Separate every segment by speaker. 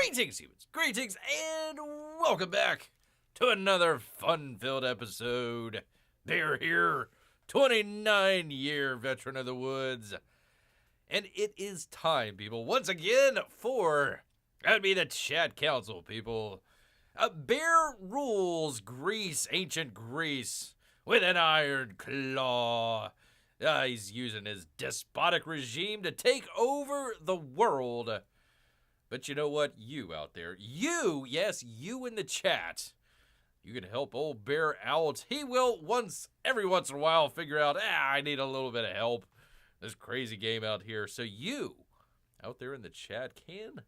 Speaker 1: Greetings, humans. Greetings, and welcome back to another fun-filled episode. Bear here, 29-year veteran of the woods. And it is time, people, once again for, that'd be the chat council, people. Bear rules Greece, ancient Greece, with an iron claw. He's using his despotic regime to take over the world. But you know what? You out there, yes, you in the chat, you can help old Bear out. He will every once in a while figure out, I need a little bit of help. This crazy game out here. So you out there in the chat can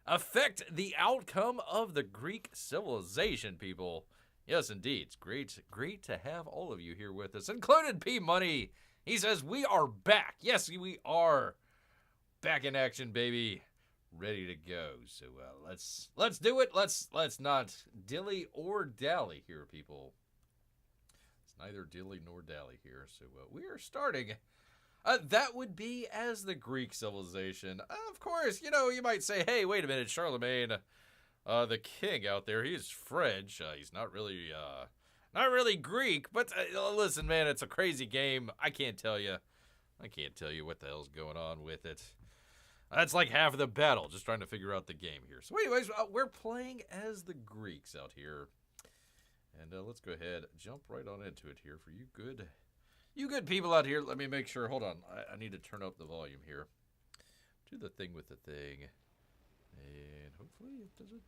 Speaker 1: affect the outcome of the Greek civilization, people. Yes, indeed. It's great to have all of you here with us, including P Money. He says we are back. Yes, we are back in action, baby. Ready to go. So let's do it. Let's not dilly or dally here, people. It's neither dilly nor dally here. So we are starting. That would be as the Greek civilization. Of course, you might say, hey, wait a minute, Charlemagne, the king out there, he's French. He's not really Greek. But listen, man, it's a crazy game. I can't tell you what the hell's going on with it. That's like half of the battle, just trying to figure out the game here. So anyways, we're playing as the Greeks out here. And let's go ahead, jump right on into it here for you good people out here. Let me make sure, hold on, I need to turn up the volume here. Do the thing with the thing. And hopefully it does it.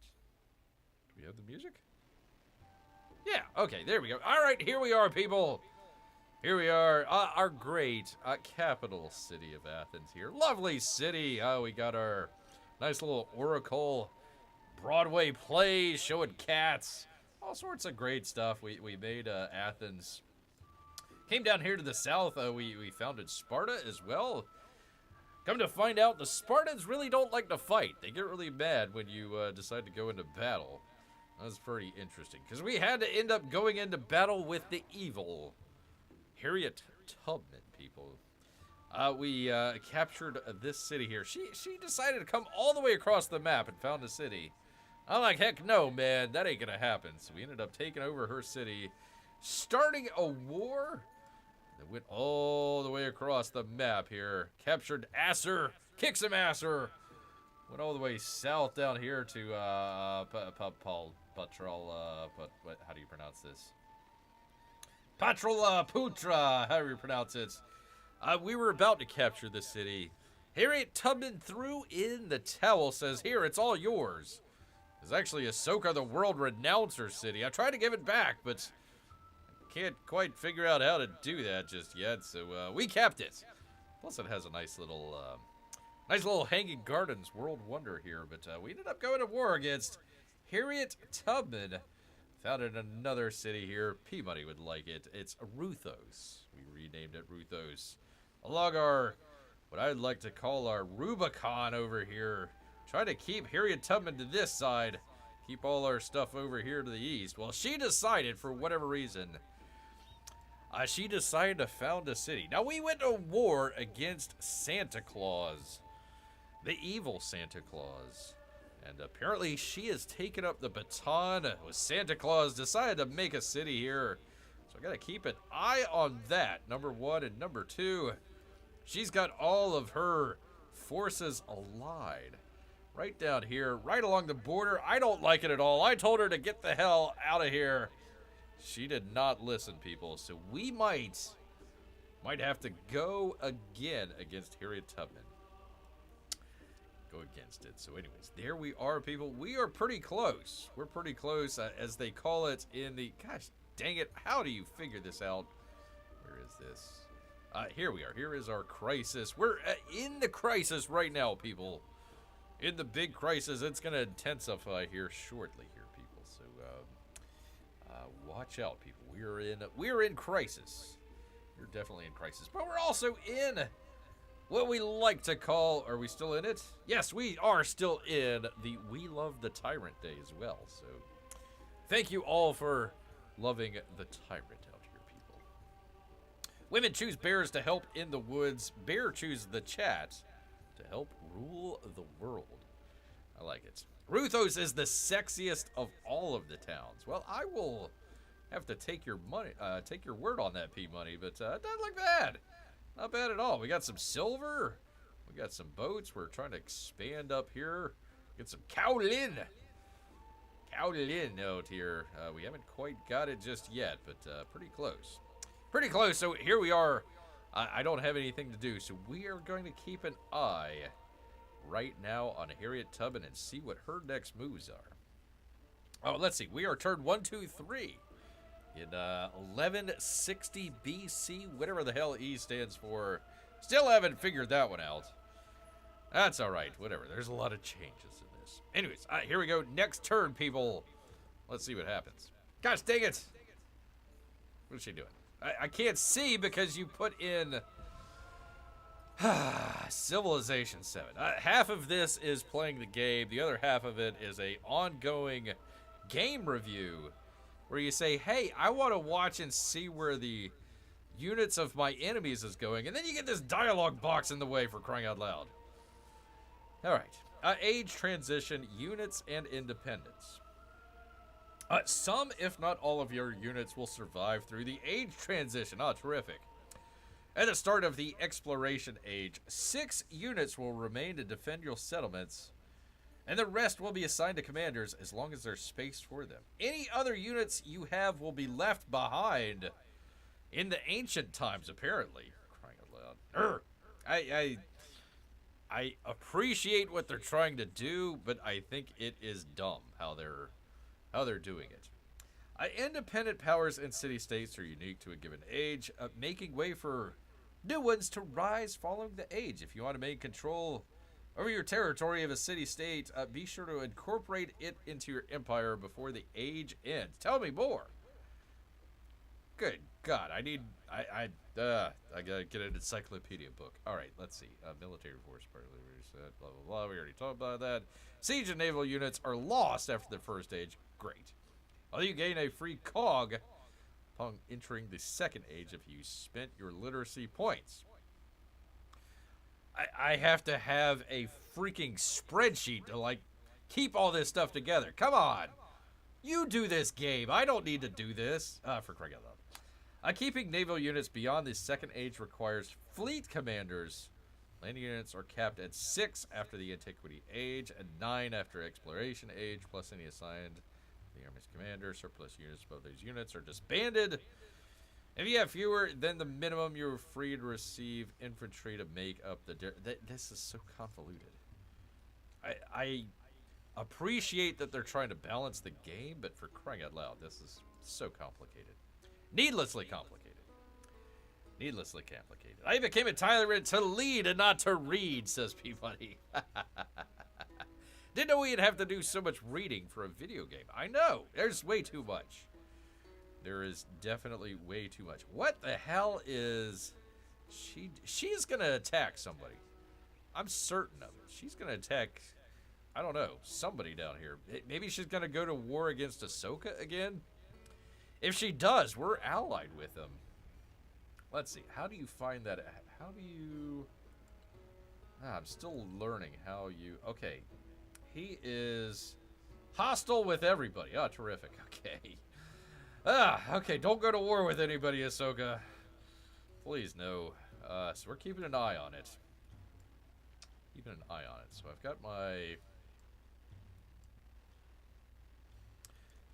Speaker 1: Do we have the music? Yeah, okay, there we go. All right, here we are, people. Here we are, our great capital city of Athens here. Lovely city. We got our nice little Oracle Broadway play showing cats. All sorts of great stuff. We made Athens. Came down here to the south. We founded Sparta as well. Come to find out, the Spartans really don't like to fight. They get really mad when you decide to go into battle. That was pretty interesting, because we had to end up going into battle with the evil Harriet Tubman, people. We captured this city here. She decided to come all the way across the map and found the city. I'm like, heck no, man. That ain't gonna happen. So we ended up taking over her city, starting a war that went all the way across the map here. Captured Asser. Kick some Asser. Went all the way south down here to Patrol. How do you pronounce this? Putra, however you pronounce it. We were about to capture the city. Harriet Tubman threw in the towel, says, here, it's all yours. It's actually Ahsoka, the world-renowned city. I tried to give it back, but I can't quite figure out how to do that just yet, so we kept it. Plus, it has a nice little hanging gardens world wonder here, but we ended up going to war against Harriet Tubman. Founded another city here. P-Money would like it. It's Ruthos. We renamed it Ruthos. Along our, what I'd like to call our Rubicon over here. Try to keep Harriet Tubman to this side. Keep all our stuff over here to the east. Well, she decided, for whatever reason, she decided to found a city. Now, we went to war against Santa Claus. The evil Santa Claus. And apparently she has taken up the baton with Santa Claus, decided to make a city here. So I gotta keep an eye on that, number one. And number two, she's got all of her forces allied right down here, right along the border. I don't like it at all. I told her to get the hell out of here. She did not listen, people. So we might have to go again against Harriet Tubman. Go against it. So anyways, there we are, people. We are pretty close. We're pretty close, as they call it in the, gosh dang it, how do you figure this out? Where is this? Here we are. Here is our crisis. We're in the crisis right now, people. In the big crisis. It's going to intensify here shortly here, people. So watch out, people. We're in crisis. We're definitely in crisis, but we're also in what we like to call, are we still in it? Yes, we are still in the We Love the Tyrant Day as well. So thank you all for loving the tyrant out here, people. Women choose bears to help in the woods. Bear choose the chat to help rule the world. I like it. Ruthos is the sexiest of all of the towns. Well, I will have to take your money, take your word on that, P-Money, but it doesn't look bad. Not bad at all. We got some silver. We got some boats. We're trying to expand up here. Get some Kowlin. Kowlin out here. We haven't quite got it just yet, but pretty close. Pretty close. So here we are. I don't have anything to do, so we are going to keep an eye right now on Harriet Tubman and see what her next moves are. Oh, let's see. We are turn 1, 2, 3 in 1160 BC, whatever the hell E stands for. Still haven't figured that one out. That's all right. Whatever. There's a lot of changes in this. Anyways, here we go. Next turn, people. Let's see what happens. Gosh, dang it. What is she doing? I can't see because you put in Civilization 7. Half of this is playing the game. The other half of it is a ongoing game review where you say, hey, I want to watch and see where the units of my enemies is going. And then you get this dialogue box in the way, for crying out loud. All right. Age transition, units, and independence. Some, if not all of your units will survive through the age transition. Oh, terrific. At the start of the exploration age, 6 units will remain to defend your settlements, and the rest will be assigned to commanders as long as there's space for them. Any other units you have will be left behind in the ancient times, apparently. Crying out loud. I appreciate what they're trying to do, but I think it is dumb how they're doing it. Independent powers and city-states are unique to a given age, making way for new ones to rise following the age. If you want to maintain control over your territory of a city-state, be sure to incorporate it into your empire before the age ends. Tell me more. Good God, I gotta get an encyclopedia book. All right, let's see. Military force, partly reset, blah, blah, blah. We already talked about that. Siege and naval units are lost after the first age. Great. Although you gain a free cog upon entering the second age if you spent your literacy points. I have to have a freaking spreadsheet to, like, keep all this stuff together. Come on. You do this game. I don't need to do this. For crying out loud. Keeping naval units beyond the second age requires fleet commanders. Land units are capped at 6 after the antiquity age and 9 after exploration age, plus any assigned the Army's commander. Surplus units above those units are disbanded. If you have fewer than the minimum, you're free to receive infantry to make up the... This is so convoluted. I appreciate that they're trying to balance the game, but for crying out loud, this is so complicated. Needlessly complicated. Needlessly complicated. I became a tyrant to lead and not to read, says Peabody. Didn't know we'd have to do so much reading for a video game. I know. There's way too much. There is definitely way too much. What the hell is... She's going to attack somebody. I'm certain of it. She's going to attack, I don't know, somebody down here. Maybe she's going to go to war against Ahsoka again? If she does, we're allied with them. Let's see. How do you find that? How do you... I'm still learning how you... Okay. He is hostile with everybody. Oh, terrific. Okay. Okay. Don't go to war with anybody, Ahsoka. Please, no. So we're keeping an eye on it. Keeping an eye on it. So I've got my...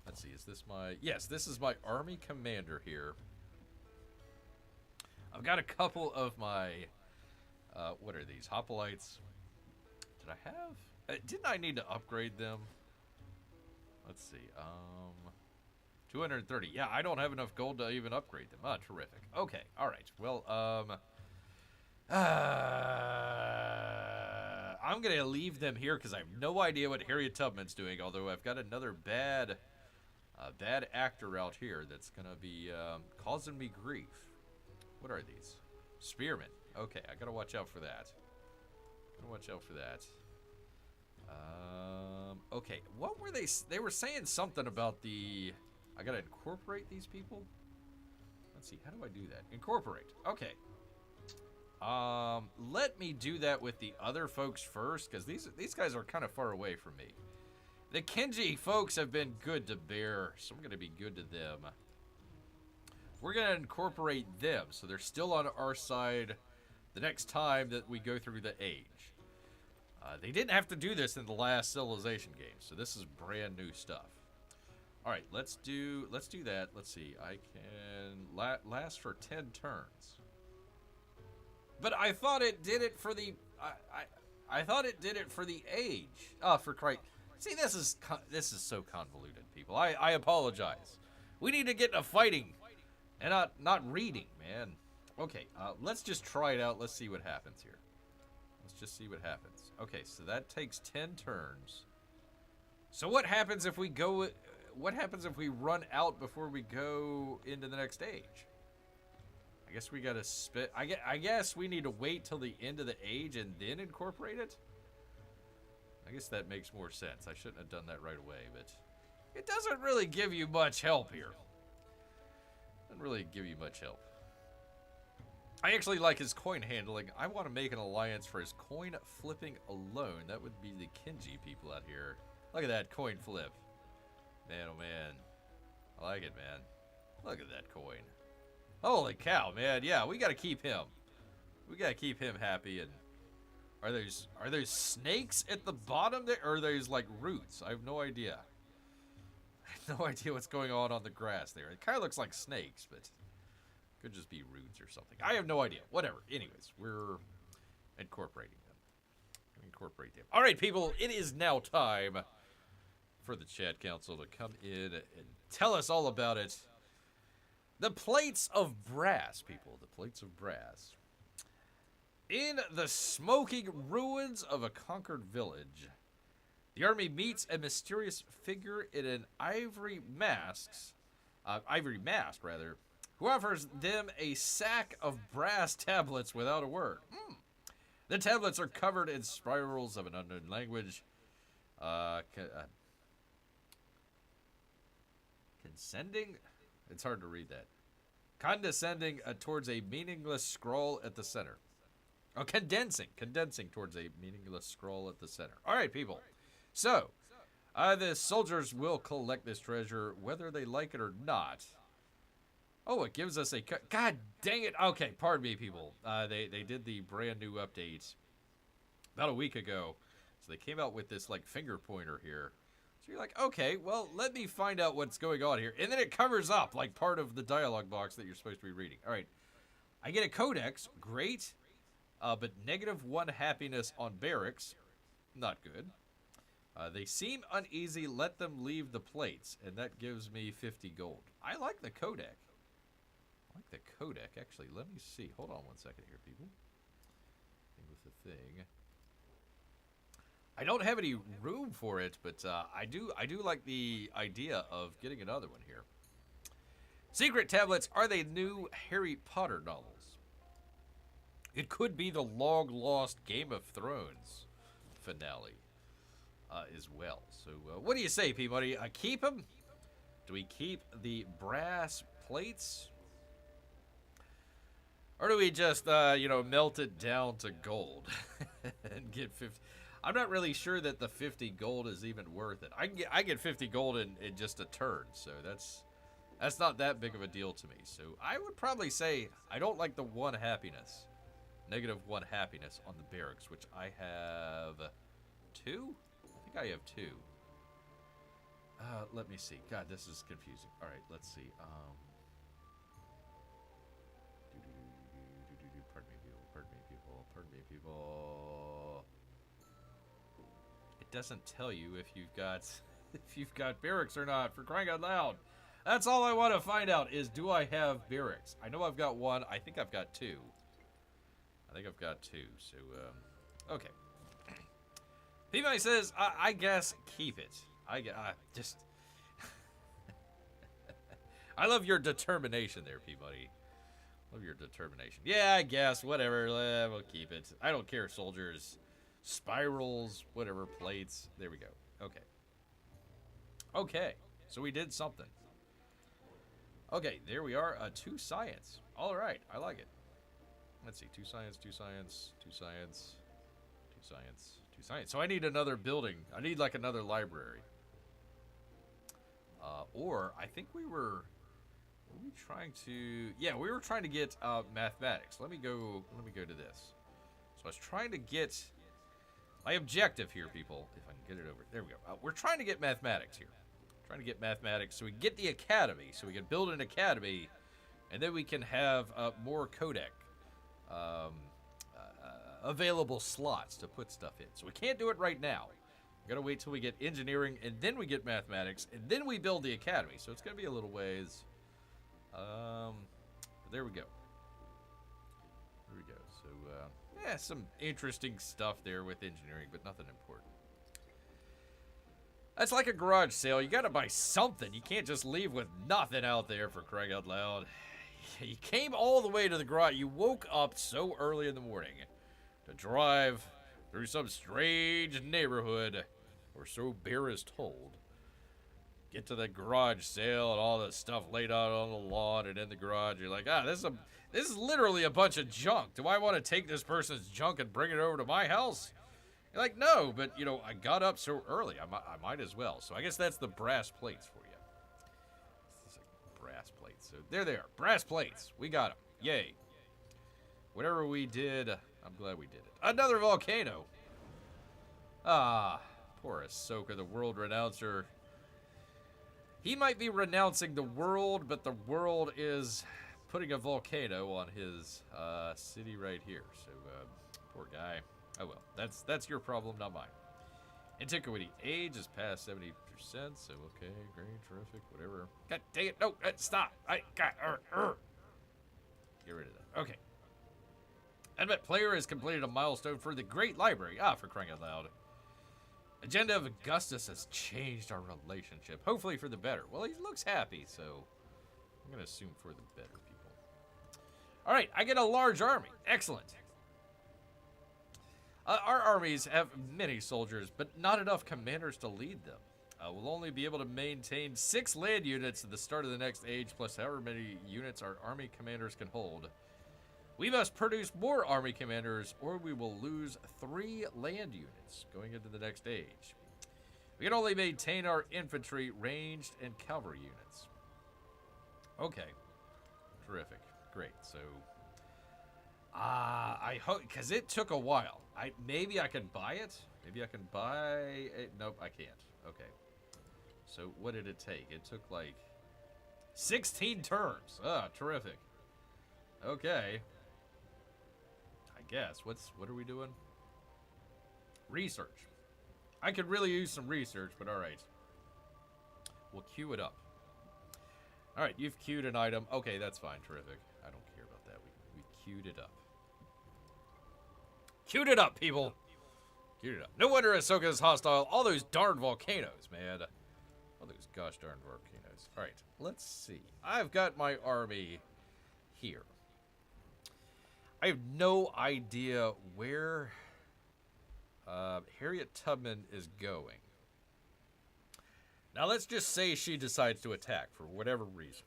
Speaker 1: Let's see. Is this my... Yes, this is my army commander here. I've got a couple of my... what are these? Hoplites. Did I have... didn't I need to upgrade them? Let's see. 230. Yeah, I don't have enough gold to even upgrade them. Ah, terrific. Okay, all right. Well, I'm going to leave them here because I have no idea what Harriet Tubman's doing, although I've got another bad actor out here that's going to be causing me grief. What are these? Spearmen. Okay, I got to watch out for that. Gotta watch out for that. Okay, what were they? They were saying something about the... I gotta incorporate these people? Let's see, how do I do that? Incorporate. Okay. Let me do that with the other folks first, because these guys are kind of far away from me. The Kenji folks have been good to Bear, so I'm going to be good to them. We're going to incorporate them, so they're still on our side the next time that we go through the age. They didn't have to do this in the last Civilization game, so this is brand new stuff. All right, let's do that. Let's see. I can last for 10 turns. But I thought it did it for the I thought it did it for the age. Oh, for Christ. See, this is so convoluted, people. I apologize. We need to get into fighting and not reading, man. Okay, let's just try it out. Let's see what happens here. Let's just see what happens. Okay, so that takes 10 turns. So what happens if we go? What happens if we run out before we go into the next age? I guess we gotta spit. I guess we need to wait till the end of the age and then incorporate it. I guess that makes more sense. I shouldn't have done that right away, but it doesn't really give you much help here. Doesn't really give you much help. I actually like his coin handling. I want to make an alliance for his coin flipping alone. That would be the Kenji people out here. Look at that coin flip. Man, oh man. I like it, man. Look at that coin. Holy cow, man. Yeah, we got to keep him. We got to keep him happy. And are those snakes at the bottom there? Or are those like roots? I have no idea. I have no idea what's going on the grass there. It kind of looks like snakes, but could just be roots or something. I have no idea. Whatever. Anyways, we're incorporating them. Incorporate them. All right, people. It is now time for the chat council to come in and tell us all about it. The plates of brass, people. The plates of brass. In the smoking ruins of a conquered village, the army meets a mysterious figure in an ivory mask, who offers them a sack of brass tablets without a word. The tablets are covered in spirals of an unknown language. Condescending? It's hard to read that. Condescending towards a meaningless scroll at the center. Oh, condensing towards a meaningless scroll at the center. All right, people. So, the soldiers will collect this treasure whether they like it or not. Oh, it gives us a... God dang it. Okay, pardon me, people. They did the brand new update about a week ago. So they came out with this, like, finger pointer here. So you're like, okay, well, let me find out what's going on here. And then it covers up, like, part of the dialogue box that you're supposed to be reading. All right. I get a codex. Great. But -1 happiness on barracks. Not good. They seem uneasy. Let them leave the plates. And that gives me 50 gold. I like the codec. Actually, let me see. Hold on one second here, people. Thing with the thing. I don't have any room for it, but I do like the idea of getting another one here. Secret tablets, are they new Harry Potter novels? It could be the long-lost Game of Thrones finale as well. So what do you say, P-Money? Keep them? Do we keep the brass plates? Or do we just, melt it down to gold and get 50? I'm not really sure that the 50 gold is even worth it. I get 50 gold in just a turn, so that's not that big of a deal to me. So I would probably say I don't like the -1 happiness. -1 happiness on the barracks, which I have 2? I think I have 2. Let me see. God, this is confusing. All right, let's see. Pardon me, people. It doesn't tell you if you've got barracks or not, for crying out loud. That's all I want to find out is, do I have barracks? I know I've got 1. I think I've got 2. So, okay. P-Money says, I guess keep it. Just... I love your determination there, P-Money. Love your determination. Yeah, I guess. Whatever. We'll keep it. I don't care, soldiers. Spirals, whatever, plates. There we go. Okay. Okay. So we did something. Okay, there we are. 2 science. All right. I like it. Let's see, 2 science, 2 science, 2 science, 2 science, 2 science. So I need another building. I need like another library. Or I think we were we trying to? Yeah, we were trying to get mathematics. Let me go to this. So I was trying to get my objective here, people. If I can get it over, there we go. We're trying to get mathematics here. Trying to get mathematics so we can get the academy, so we can build an academy, and then we can have more codec available slots to put stuff in. So we can't do it right now. We gotta wait till we get engineering, and then we get mathematics, and then we build the academy. So it's gonna be a little ways. But there we go. There we go. So yeah, some interesting stuff there with engineering, but nothing important. That's like a garage sale. You gotta buy something. You can't just leave with nothing out there, for crying out loud. You came all the way to the garage. You woke up so early in the morning to drive through some strange neighborhood, or so Bear is told. Get to the garage sale and all the stuff laid out on the lawn and in the garage. You're like, this is literally a bunch of junk. Do I want to take this person's junk and bring it over to my house? You're like, no, but you know, I got up so early. I might as well. So I guess that's the brass plates for you. This is like brass plates. So there they are, brass plates. We got them. Yay. Whatever we did, I'm glad we did it. Another volcano. Ah, poor Ahsoka, the world renouncer. He might be renouncing the world, but the world is putting a volcano on his city right here. So, poor guy. Oh well, that's your problem, not mine. Antiquity age is past 70%, so okay, great, terrific, whatever. God dang it, no, stop. I got Get rid of that. Okay. Admit player has completed a milestone for the Great Library. For crying out loud. Agenda of Augustus has changed our relationship, hopefully for the better. Well, he looks happy, so I'm going to assume for the better, people. All right, I get a large army. Excellent. Our armies have many soldiers, but not enough commanders to lead them. We'll only be able to maintain 6 land units at the start of the next age, plus however many units our army commanders can hold. We must produce more army commanders, or we will lose 3 land units going into the next age. We can only maintain our infantry, ranged, and cavalry units. Okay. Terrific. Great. So, I hope, because it took a while. Maybe I can buy it? Maybe I can buy it? Nope, I can't. Okay. So, what did it take? It took like 16 turns. Terrific. Okay. Guess. What are we doing? Research. I could really use some research, but alright. We'll queue it up. Alright, you've queued an item. Okay, that's fine. Terrific. I don't care about that. We queued it up. Queued it up, people! Queued it up. No wonder Ahsoka's hostile. All those darn volcanoes, man. All those gosh darn volcanoes. Alright, let's see. I've got my army here. I have no idea where Harriet Tubman is going. Now, let's just say she decides to attack for whatever reason.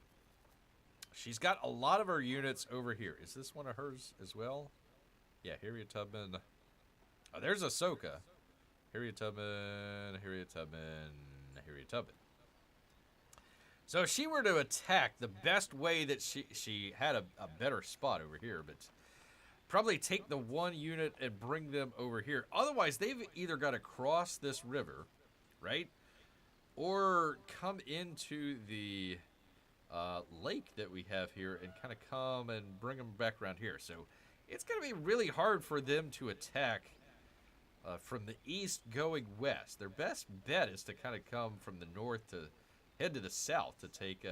Speaker 1: She's got a lot of her units over here. Is this one of hers as well? Yeah, Harriet Tubman. Oh, there's Ahsoka. Harriet Tubman, Harriet Tubman, Harriet Tubman. So if she were to attack, the best way that she had a better spot over here, but probably take the one unit and bring them over here. Otherwise, they've either got to cross this river, right? Or come into the lake that we have here and kind of come and bring them back around here. So it's going to be really hard for them to attack from the east going west. Their best bet is to kind of come from the north to head to the south to take...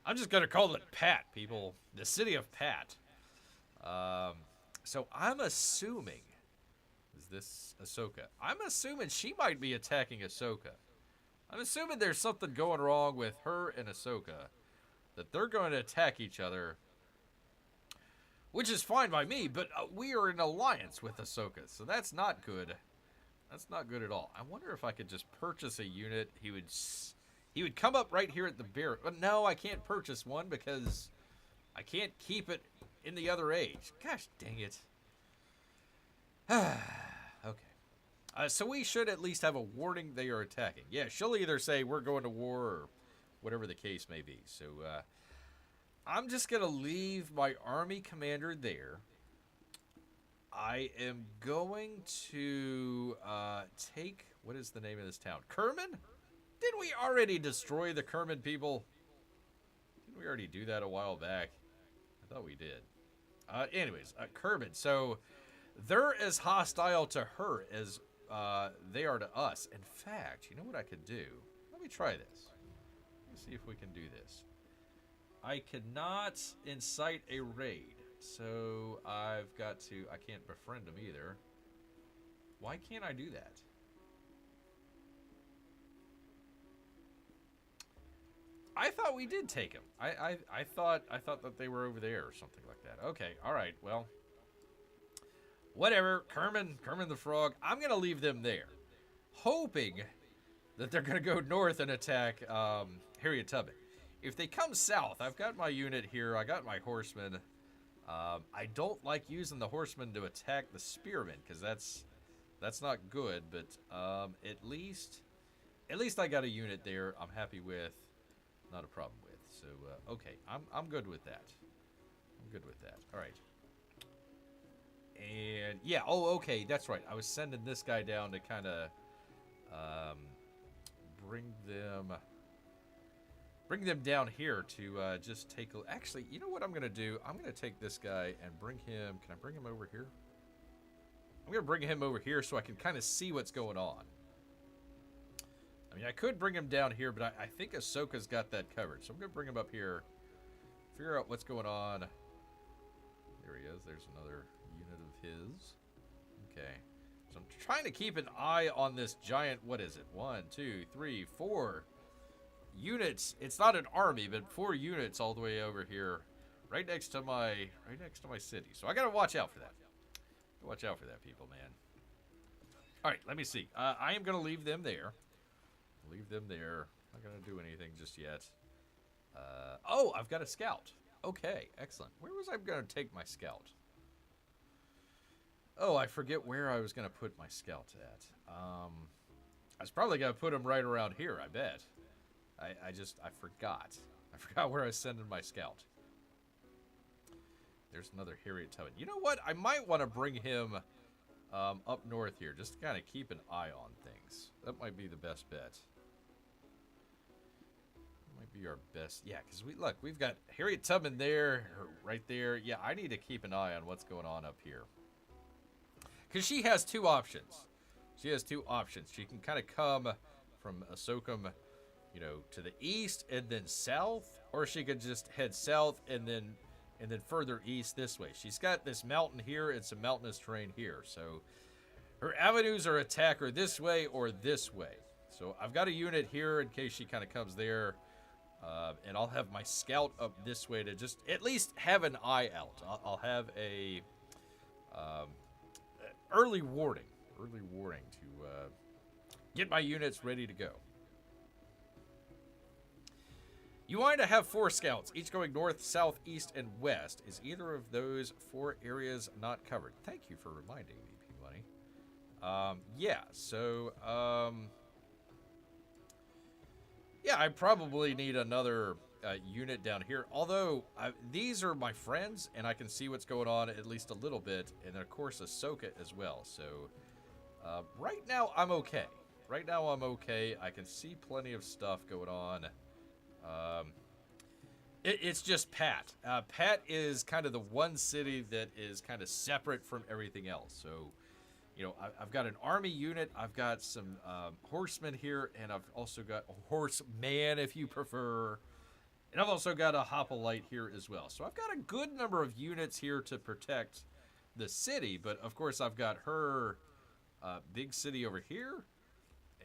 Speaker 1: I'm just going to call it Pat, people. The city of Pat. So I'm assuming... Is this Ahsoka? I'm assuming she might be attacking Ahsoka. I'm assuming there's something going wrong with her and Ahsoka, that they're going to attack each other, which is fine by me, but we are in alliance with Ahsoka, so that's not good. That's not good at all. I wonder if I could just purchase a unit. He would come up right here at the bear. But no, I can't purchase one because I can't keep it in the other age. Gosh dang it. Okay. So we should at least have a warning they are attacking. Yeah, she'll either say we're going to war or whatever the case may be. So I'm just going to leave my army commander there. I am going to take, what is the name of this town? Kerman? Didn't we already destroy the Kerman people? Didn't we already do that a while back? I thought we did. Anyways, Kerman. So they're as hostile to her as they are to us. In fact, you know what I could do? Let me try this. Let's see if we can do this. I cannot incite a raid. So I've got to, I can't befriend them either. Why can't I do that? I thought we did take them. I thought that they were over there or something like that. Okay, all right, well. Whatever, Kerman the Frog, I'm going to leave them there. Hoping that they're going to go north and attack Harriet Tubman. If they come south, I've got my unit here. I got my horsemen. I don't like using the horsemen to attack the spearmen because that's not good. But at least I got a unit there. I'm happy with, not a problem with. So okay, I'm good with that. I'm good with that. All right. And yeah, oh okay, that's right. I was sending this guy down to kind of bring them down here to just take a... Actually, you know what I'm going to do? I'm going to take this guy and bring him... Can I bring him over here? I'm going to bring him over here so I can kind of see what's going on. I mean, I could bring him down here, but I think Ahsoka's got that covered. So I'm going to bring him up here, figure out what's going on. There he is. There's another unit of his. Okay. So I'm trying to keep an eye on this giant... What is it? 1, 2, 3, 4... units. It's not an army, but 4 units all the way over here, right next to my city. So I gotta watch out for that. Watch out for that, people, man. All right, let me see. I am gonna leave them there. Leave them there. Not gonna do anything just yet. Oh, I've got a scout. Okay, excellent. Where was I gonna take my scout? Oh, I forget where I was gonna put my scout at. I was probably gonna put him right around here. I bet. I forgot. I forgot where I was sending my scout. There's another Harriet Tubman. You know what? I might want to bring him up north here, just to kind of keep an eye on things. That might be the best bet. Might be our best. Yeah, because we've got Harriet Tubman there, right there. Yeah, I need to keep an eye on what's going on up here. Because she has 2 options. She has 2 options. She can kind of come from Ahsoka, you know, to the east and then south, or she could just head south and then further east this way. She's got this mountain here and some mountainous terrain here, so her avenues are attack her this way or this way. So I've got a unit here in case she kind of comes there, and I'll have my scout up this way to just at least have an eye out. I'll have a early warning to get my units ready to go. You want to have 4 scouts, each going north, south, east, and west. Is either of those 4 areas not covered? Thank you for reminding me, P-Money. Yeah, so, yeah, I probably need another unit down here. Although, these are my friends, and I can see what's going on at least a little bit. And, of course, Ahsoka as well. So, right now, I'm okay. Right now, I'm okay. I can see plenty of stuff going on. It's just Pat. Pat is kind of the one city that is kind of separate from everything else. So, you know, I've got an army unit. I've got some horsemen here, and I've also got a horseman, if you prefer. And I've also got a hoplite here as well. So I've got a good number of units here to protect the city. But, of course, I've got her big city over here.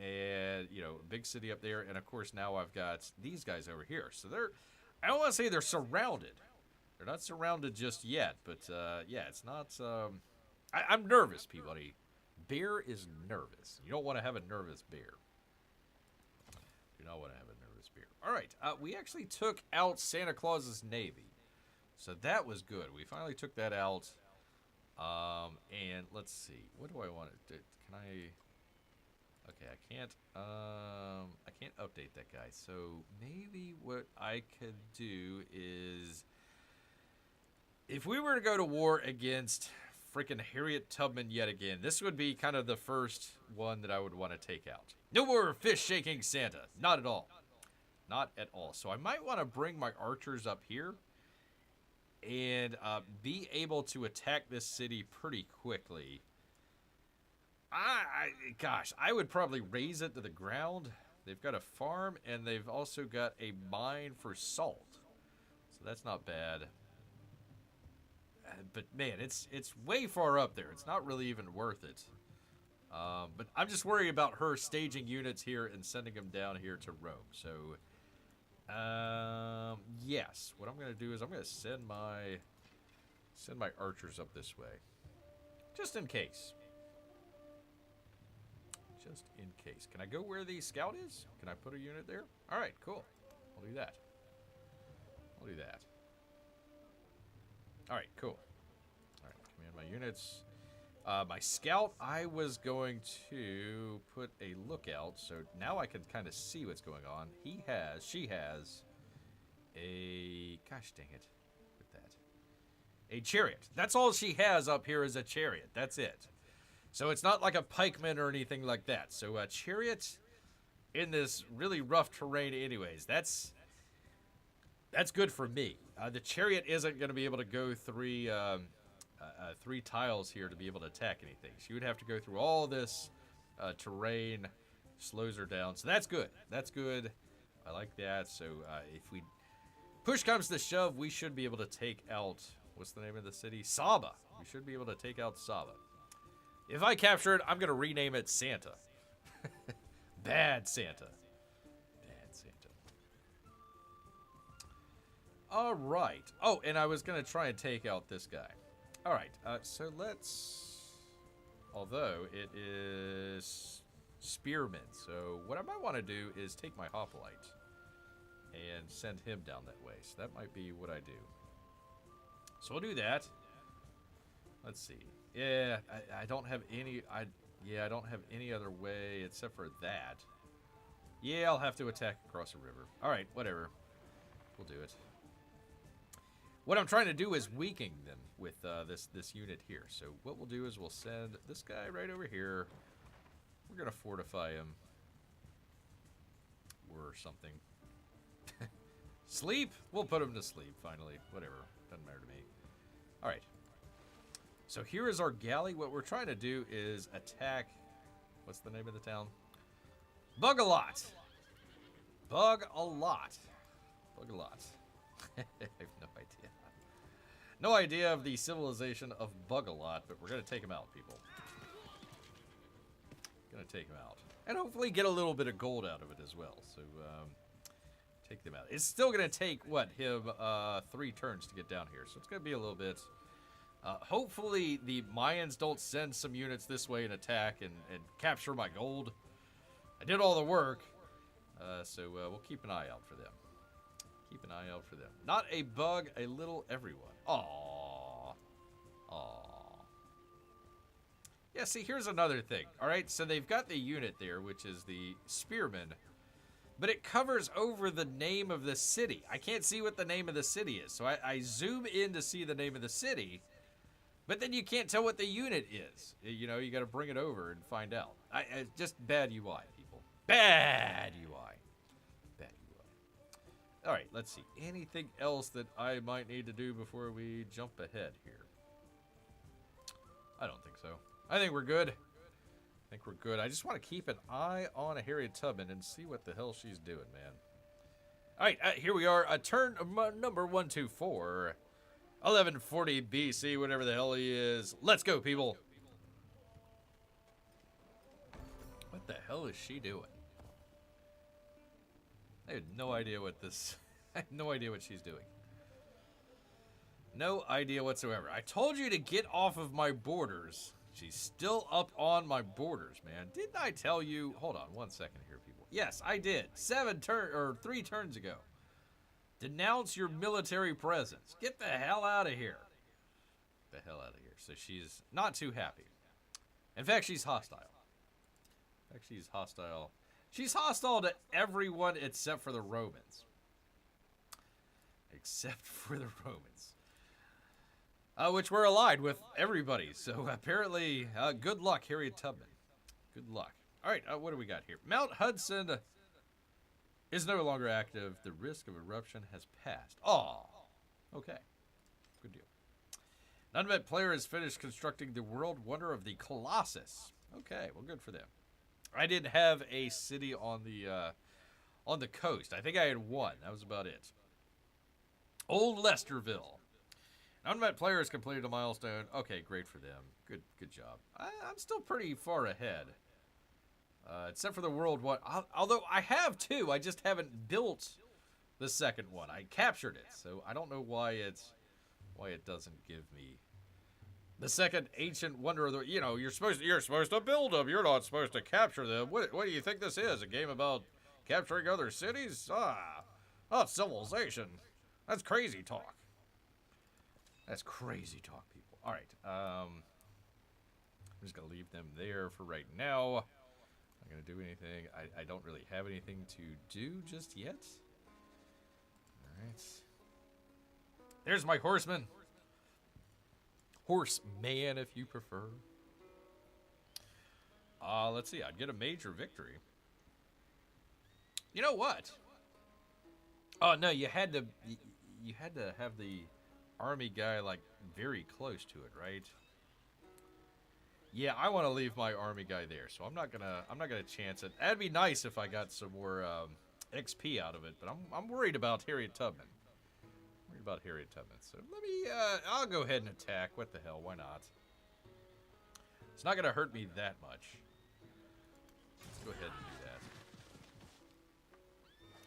Speaker 1: And, you know, big city up there. And, of course, now I've got these guys over here. So I don't want to say they're surrounded. They're not surrounded just yet. But, yeah, it's not... I'm nervous, Peabody. Bear is nervous. You don't want to have a nervous bear. You don't want to have a nervous bear. All right. We actually took out Santa Claus's Navy. So that was good. We finally took that out. And let's see. What do I want to do? Can I... Okay, I can't update that guy. So maybe what I could do is, if we were to go to war against freaking Harriet Tubman yet again, this would be kind of the first one that I would want to take out. No more fish shaking Santa. Not at all. Not at all. So I might want to bring my archers up here and be able to attack this city pretty quickly. Gosh, I would probably raise it to the ground. They've got a farm, and they've also got a mine for salt. So that's not bad. But man, it's way far up there. It's not really even worth it. But I'm just worried about her staging units here and sending them down here to Rome. So, yes, what I'm going to do is I'm going to send my archers up this way, just in case. Just in case. Can I go where the scout is? Can I put a unit there? All right, cool. I'll do that. I'll do that. All right, cool. All right, command my units. My scout, I was going to put a lookout, so now I can kind of see what's going on. She has a, gosh dang it, with that. A chariot. That's all she has up here is a chariot. That's it. So it's not like a pikeman or anything like that. So a chariot in this really rough terrain anyways, that's good for me. The chariot isn't going to be able to go three tiles here to be able to attack anything. She would have to go through all this terrain, slows her down. So that's good. That's good. I like that. So if we push comes to shove, we should be able to take out, what's the name of the city? Saba. We should be able to take out Saba. If I capture it, I'm going to rename it Santa. Bad Santa. Bad Santa. All right. Oh, and I was going to try and take out this guy. All right. So let's... Although it is spearmen. So what I might want to do is take my hoplite and send him down that way. So that might be what I do. So I'll do that. Let's see. Yeah, I don't have any... I don't have any other way except for that. Yeah, I'll have to attack across a river. All right, whatever. We'll do it. What I'm trying to do is weaken them with this unit here. So what we'll do is we'll send this guy right over here. We're going to fortify him. Or something. Sleep? We'll put him to sleep, finally. Whatever. Doesn't matter to me. All right. So here is our galley. What we're trying to do is attack... What's the name of the town? Bug-a-lot. Bug-a-lot. Bug-a-lot. I have no idea. No idea of the civilization of Bug-a-lot, but we're going to take him out, people. Going to take him out. And hopefully get a little bit of gold out of it as well. So, take them out. It's still going to take, what, him 3 turns to get down here. So it's going to be a little bit... hopefully the Mayans don't send some units this way and attack and capture my gold. I did all the work, so we'll keep an eye out for them. Keep an eye out for them. Not a bug, a little everyone. Aww. Aww. Yeah, see, here's another thing. All right, so they've got the unit there, which is the spearmen, but it covers over the name of the city. I can't see what the name of the city is, so I zoom in to see the name of the city. But then you can't tell what the unit is. You know, you got to bring it over and find out. Just bad UI, people. Bad UI. Bad UI. All right, let's see. Anything else that I might need to do before we jump ahead here? I don't think so. I think we're good. I think we're good. I just want to keep an eye on a Harriet Tubman and see what the hell she's doing, man. All right, here we are. Turn number 124. 1140 BC, whatever the hell he is. Let's go, people. What the hell is she doing? I have no idea what this... I have no idea what she's doing. No idea whatsoever. I told you to get off of my borders. She's still up on my borders, man. Didn't I tell you... Hold on one second here, people. Yes, I did. 3 turns ago. Denounce your military presence. Get the hell out of here. The hell out of here. So she's not too happy. In fact, she's hostile. In fact, she's hostile. She's hostile to everyone except for the Romans. Except for the Romans. Which we're allied with everybody. So apparently, good luck, Harriet Tubman. Good luck. All right, what do we got here? Mount Hudson is no longer active. The risk of eruption has passed. Oh, okay. Good deal. Nunmet player has finished constructing the world wonder of the Colossus. Okay, well, good for them. I didn't have a city on the coast. I think I had one. That was about it. Old Lesterville. Nunmet player has completed a milestone. Okay, great for them. Good job. I'm still pretty far ahead. Except for the world one. Although I have two, I just haven't built the second one. I captured it, so I don't know why it doesn't give me the second ancient wonder of the. You know, you're supposed to build them. You're not supposed to capture them. What do you think this is? A game about capturing other cities? Civilization. That's crazy talk. That's crazy talk, people. All right. I'm just gonna leave them there for right now. Not gonna do anything. I don't really have anything to do just yet. Alright. There's my horseman. Horseman, if you prefer. Let's see. I'd get a major victory. You know what? Oh no, you had to have the army guy like very close to it, right? Yeah, I want to leave my army guy there, so I'm not gonna chance it. That'd be nice if I got some more XP out of it, but I'm worried about Harriet Tubman. So let me I'll go ahead and attack. What the hell? Why not? It's not gonna hurt me that much. Let's go ahead and do that.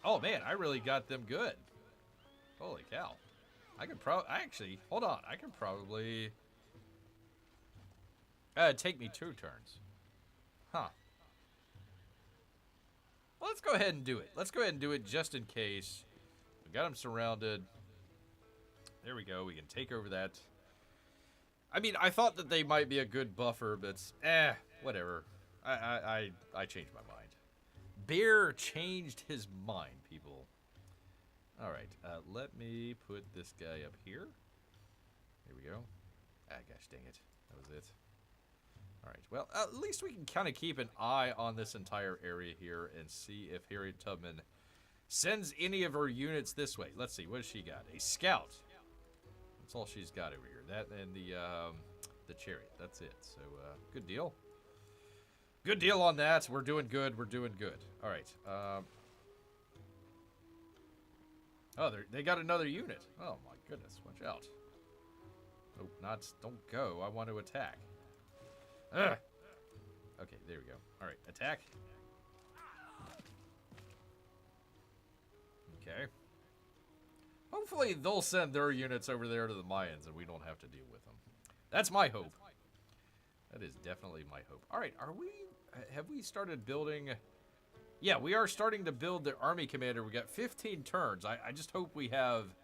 Speaker 1: Oh man, I really got them good. Holy cow! Actually, hold on. I could probably. Take me 2 turns. Huh. Well, let's go ahead and do it. Let's go ahead and do it just in case. We got them surrounded. There we go. We can take over that. I mean, I thought that they might be a good buffer, but whatever. I changed my mind. Bear changed his mind, people. All right. Let me put this guy up here. There we go. Gosh dang it. That was it. All right, well, at least we can kind of keep an eye on this entire area here and see if Harriet Tubman sends any of her units this way. Let's see, what has she got? A scout. That's all she's got over here. That and the chariot. That's it. So, good deal. Good deal on that. We're doing good. We're doing good. All right. Oh, they got another unit. Oh, my goodness. Watch out. Nope, don't go. I want to attack. Ugh. Okay, there we go. All right, attack. Okay. Hopefully they'll send their units over there to the Mayans and we don't have to deal with them. That's my hope. That is definitely my hope. All right, have we started building? Yeah, we are starting to build the army commander. We got 15 turns. I just hope we have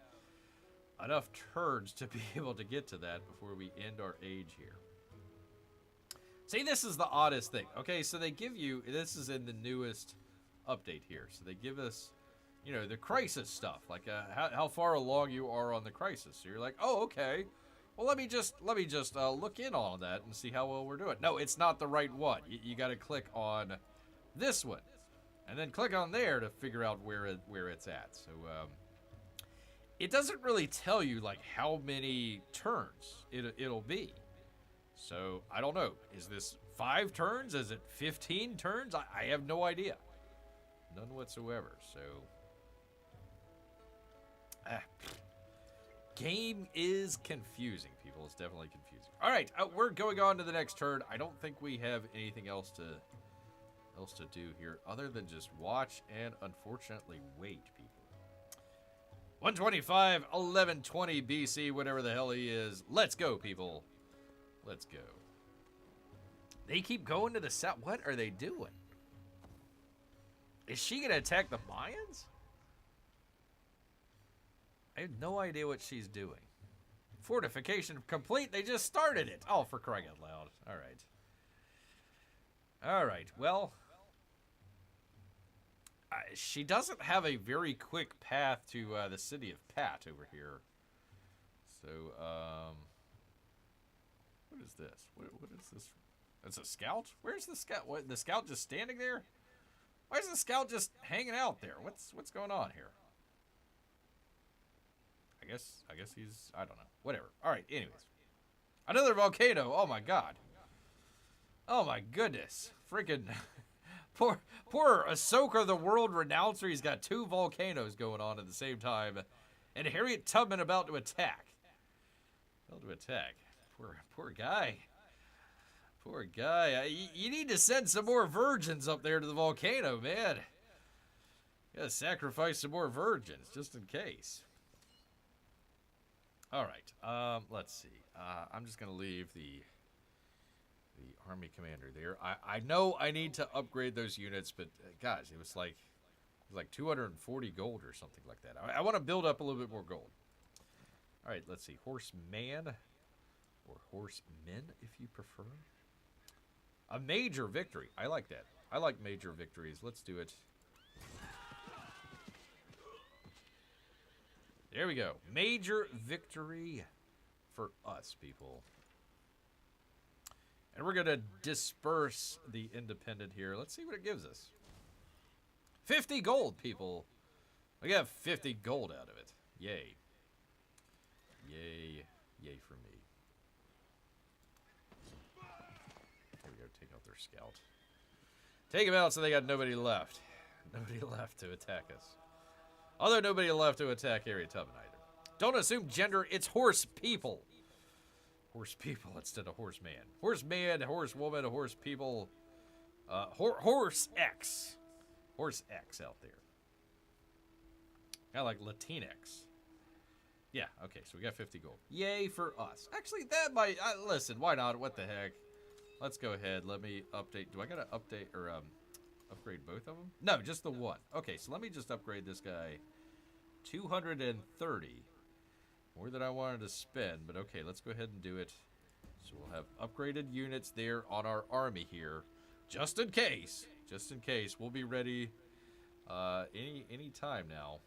Speaker 1: enough turns to be able to get to that before we end our age here. See, this is the oddest thing. Okay, so they give you, this is in the newest update here. So they give us, you know, the crisis stuff, like how far along you are on the crisis. So you're like, oh, okay. Well, let me just look in on that and see how well we're doing. No, it's not the right one. You got to click on this one, and then click on there to figure out where it's at. So it doesn't really tell you like how many turns it'll be. So, I don't know. Is this 5 turns? Is it 15 turns? I have no idea. None whatsoever. So, game is confusing, people. It's definitely confusing. All right, we're going on to the next turn. I don't think we have anything else to do here other than just watch and unfortunately wait, people. 125, 1120 BC, whatever the hell he is. Let's go, people. Let's go. They keep going to the south. What are they doing? Is she going to attack the Mayans? I have no idea what she's doing. Fortification complete. They just started it. Oh, for crying out loud. All right. All right. Well, she doesn't have a very quick path to the city of Pat over here. So, what is this? What is this? It's a scout? Where's the scout? What, the scout just standing there? Why is the scout just hanging out there? What's going on here? I guess he's, I don't know. Whatever. All right, anyways. Another volcano. Oh my god. Oh my goodness. Freaking poor Ahsoka the world renouncer. He's got 2 volcanoes going on at the same time. And Harriet Tubman about to attack. Poor guy. Poor guy. You need to send some more virgins up there to the volcano, man. You gotta sacrifice some more virgins, just in case. All right. Let's see. I'm just gonna leave the army commander there. I know I need to upgrade those units, but guys, it was like 240 gold or something like that. I want to build up a little bit more gold. All right. Let's see. Horseman or horsemen, if you prefer. A major victory. I like that. I like major victories. Let's do it. There we go. Major victory for us, people. And we're going to disperse the independent here. Let's see what it gives us. 50 gold, people. We got 50 gold out of it. Yay. Yay. Yay for me. Here we go. Take out their scout. Take them out so they got nobody left. Nobody left to attack us. Although nobody left to attack Harriet Tubman either. Don't assume gender. It's horse people. Horse people instead of horseman. Horseman, horsewoman, horse people. Horse X. Horse X out there. Kind of like Latinx. Yeah, okay, so we got 50 gold. Yay for us. Actually, that might... listen, why not? What the heck? Let's go ahead. Let me update. Do I got to update or upgrade both of them? No, just the one. Okay, so let me just upgrade this guy. 230. More than I wanted to spend, but okay, let's go ahead and do it. So we'll have upgraded units there on our army here. Just in case. Just in case. We'll be ready any time now.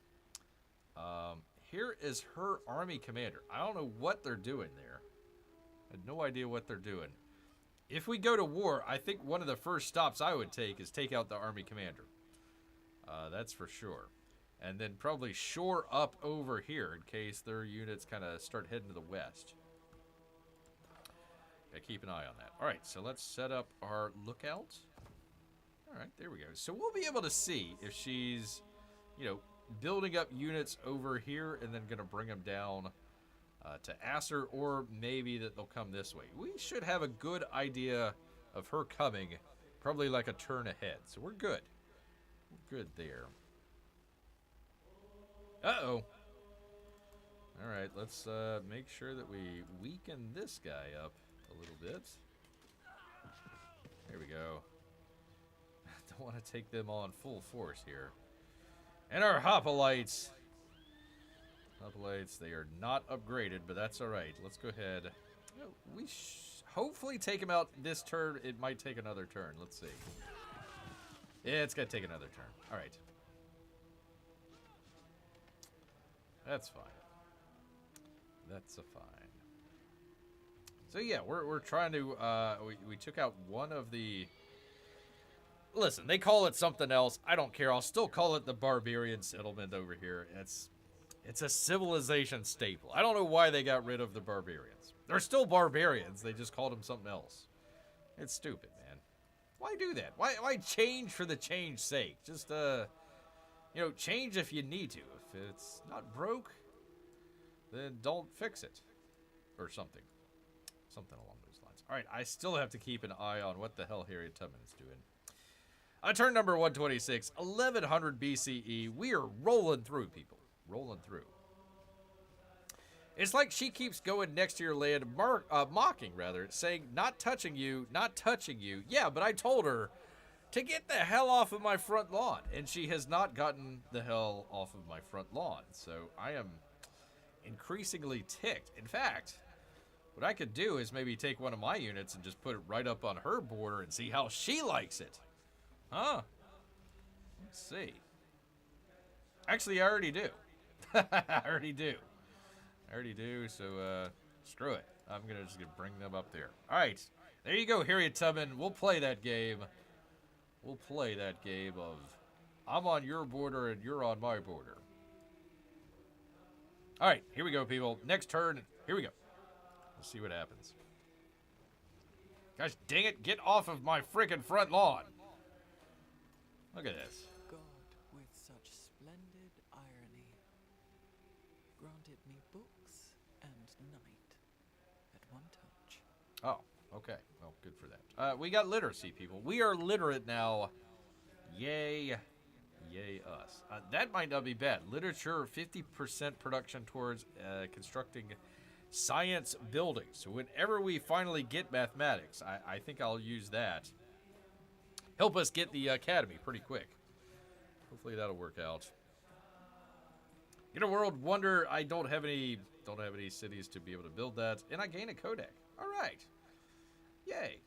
Speaker 1: Here is her army commander. I don't know what they're doing there. I had no idea what they're doing. If we go to war, I think one of the first stops I would take is take out the army commander. That's for sure. And then probably shore up over here in case their units kind of start heading to the west. Gotta keep an eye on that. All right, so let's set up our lookout. All right, there we go. So we'll be able to see if she's, you know, building up units over here and then going to bring them down to Asser, or maybe that they'll come this way. We should have a good idea of her coming, probably like a turn ahead. So we're good. We're good there. Uh-oh. All right, let's make sure that we weaken this guy up a little bit. There we go. Don't want to take them on full force here. And our hoplites. Hoplites, they are not upgraded, but that's all right. Let's go ahead. We hopefully take them out this turn. It might take another turn. Let's see. Yeah, it's going to take another turn. All right. That's fine. That's a fine. So yeah, we're trying to we took out one of the. Listen, they call it something else. I don't care. I'll still call it the barbarian settlement over here. It's a civilization staple. I don't know why they got rid of the barbarians. They're still barbarians. They just called them something else. It's stupid, man. Why do that? Why change for the change's sake? Just you know, change if you need to. If it's not broke, then don't fix it. Or something. Something along those lines. All right, I still have to keep an eye on what the hell Harriet Tubman is doing. Turn number 126, 1100 BCE. We are rolling through, people. Rolling through. It's like she keeps going next to your land, mocking, rather, saying, not touching you, not touching you. Yeah, but I told her to get the hell off of my front lawn, and she has not gotten the hell off of my front lawn. So I am increasingly ticked. In fact, what I could do is maybe take one of my units and just put it right up on her border and see how she likes it. Huh? Let's see. Actually, I already do. I already do, so screw it. I'm just gonna bring them up there. Alright. There you go, Harriet Tubman. We'll play that game. We'll play that game of I'm on your border and you're on my border. Alright, here we go, people. Next turn. Here we go. Let's see what happens. Gosh dang it, get off of my freaking front lawn. Look at this.
Speaker 2: God, with such splendid irony, granted me books and night at one touch.
Speaker 1: Oh, okay. Well, good for that. We got literacy, people. We are literate now. Yay. Yay us. That might not be bad. Literature, 50% production towards constructing science buildings. So whenever we finally get mathematics, I think I'll use that. Help us get the academy pretty quick. Hopefully that'll work out. In a world wonder, I don't have any cities to be able to build that, and I gain a codec. All right. Yay.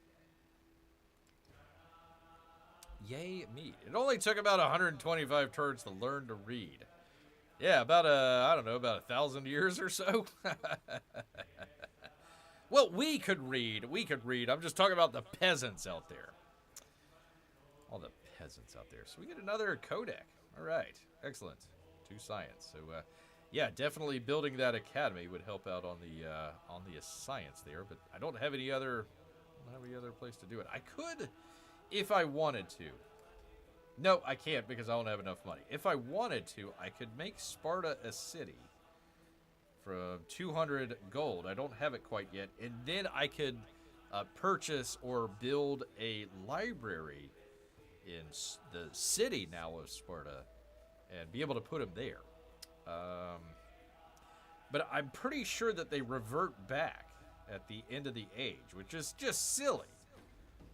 Speaker 1: Yay me. It only took about 125 turns to learn to read. Yeah, about I don't know, about 1,000 years or so. Well, we could read. I'm just talking about the peasants out there. All the peasants out there. So we get another codec. All right. Excellent. 2 science. So, yeah, definitely building that academy would help out on the science there. But I don't have any other place to do it. I could, if I wanted to. No, I can't because I don't have enough money. If I wanted to, I could make Sparta a city from 200 gold. I don't have it quite yet. And then I could purchase or build a library in the city now of Sparta and be able to put them there. But I'm pretty sure that they revert back at the end of the age, which is just silly.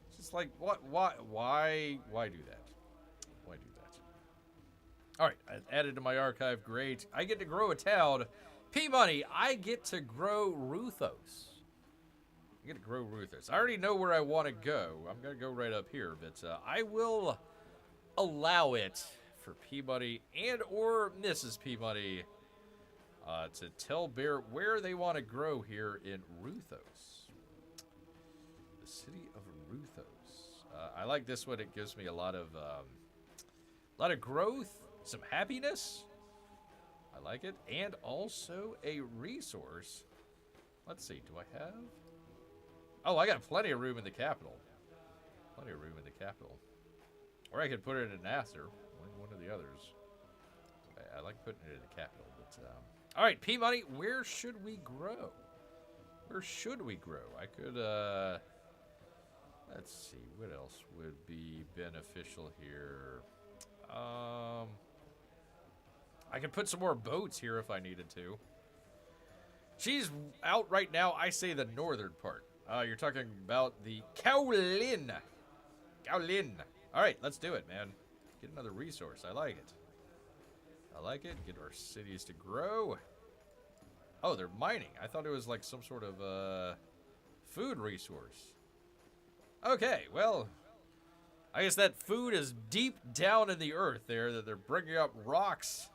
Speaker 1: It's just like, what? Why do that? Why do that? All right, I added to my archive. Great. I get to grow a town. P-Money, I get to grow Ruthos. I already know where I want to go. I'm going to go right up here, but I will allow it for P-Money and or Mrs. P-Money to tell Bear where they want to grow here in Ruthos. The city of Ruthos. I like this one. It gives me a lot of growth, some happiness. I like it. And also a resource. Let's see. Do I have... Oh, I got plenty of room in the capital. Or I could put it in Nasser. One of the others. I like putting it in the capital. But, all right, P-Money, where should we grow? I could, let's see. What else would be beneficial here? I could put some more boats here if I needed to. She's out right now. I say the northern part. You're talking about the Kowlin. All right, let's do it, man. Get another resource. I like it. Get our cities to grow. Oh, they're mining. I thought it was like some sort of food resource. Okay, well, I guess that food is deep down in the earth there, that they're bringing up rocks,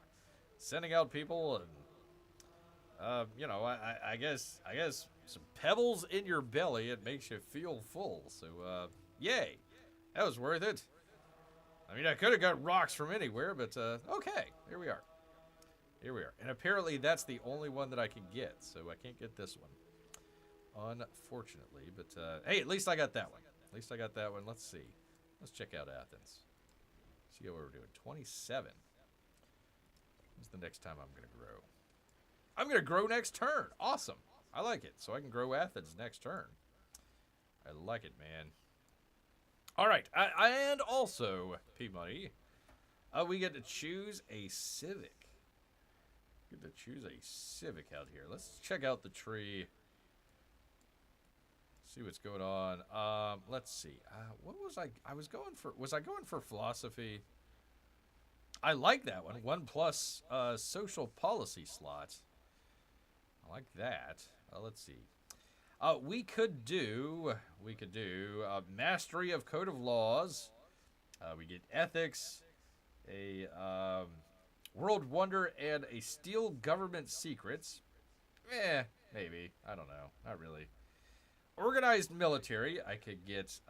Speaker 1: sending out people, and, you know, I guess some pebbles in your belly, it makes you feel full. So, yay. That was worth it. I mean, I could have got rocks from anywhere, but, okay, here we are. And apparently that's the only one that I can get, so I can't get this one, unfortunately. But, hey, at least I got that one. Let's see. Let's check out Athens. See how we're doing. 27. When's the next time I'm going to grow? I'm going to grow next turn. Awesome. I like it. So I can grow Athens next turn. I like it, man. All right. And also, P-Money, we get to choose a civic. Out here. Let's check out the tree. See what's going on. Let's see. What was I was going for? Was I going for philosophy? I like that one. 1+ social policy slot. I like that. Let's see. We could do mastery of code of laws. We get ethics, a world wonder, and a steal government secrets. Maybe. I don't know. Not really. Organized military. I could get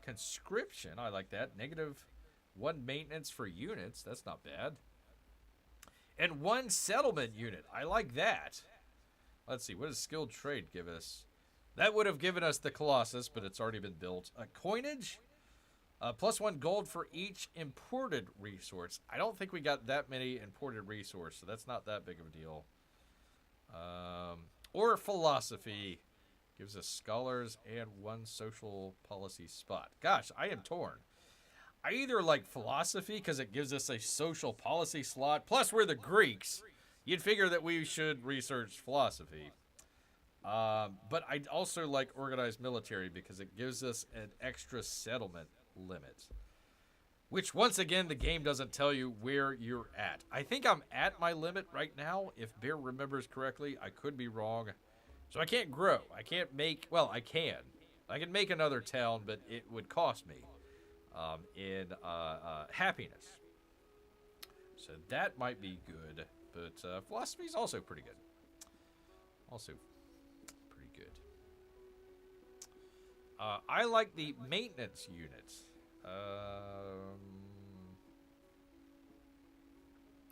Speaker 1: conscription. I like that. -1 maintenance for units. That's not bad. And 1 settlement unit. I like that. Let's see. What does skilled trade give us? That would have given us the Colossus, but it's already been built. Coinage. +1 gold for each imported resource. I don't think we got that many imported resources, so that's not that big of a deal. Or philosophy. Gives us scholars and 1 social policy spot. Gosh, I am torn. I either like philosophy because it gives us a social policy slot. Plus, we're the Greeks. You'd figure that we should research philosophy. But I also like organized military because it gives us an extra settlement limit. Which, once again, the game doesn't tell you where you're at. I think I'm at my limit right now. If Bear remembers correctly, I could be wrong. So I can't grow. I can't make... Well, I can. I can make another town, but it would cost me in happiness. So that might be good. But philosophy is also pretty good. Also pretty good. I like the maintenance units.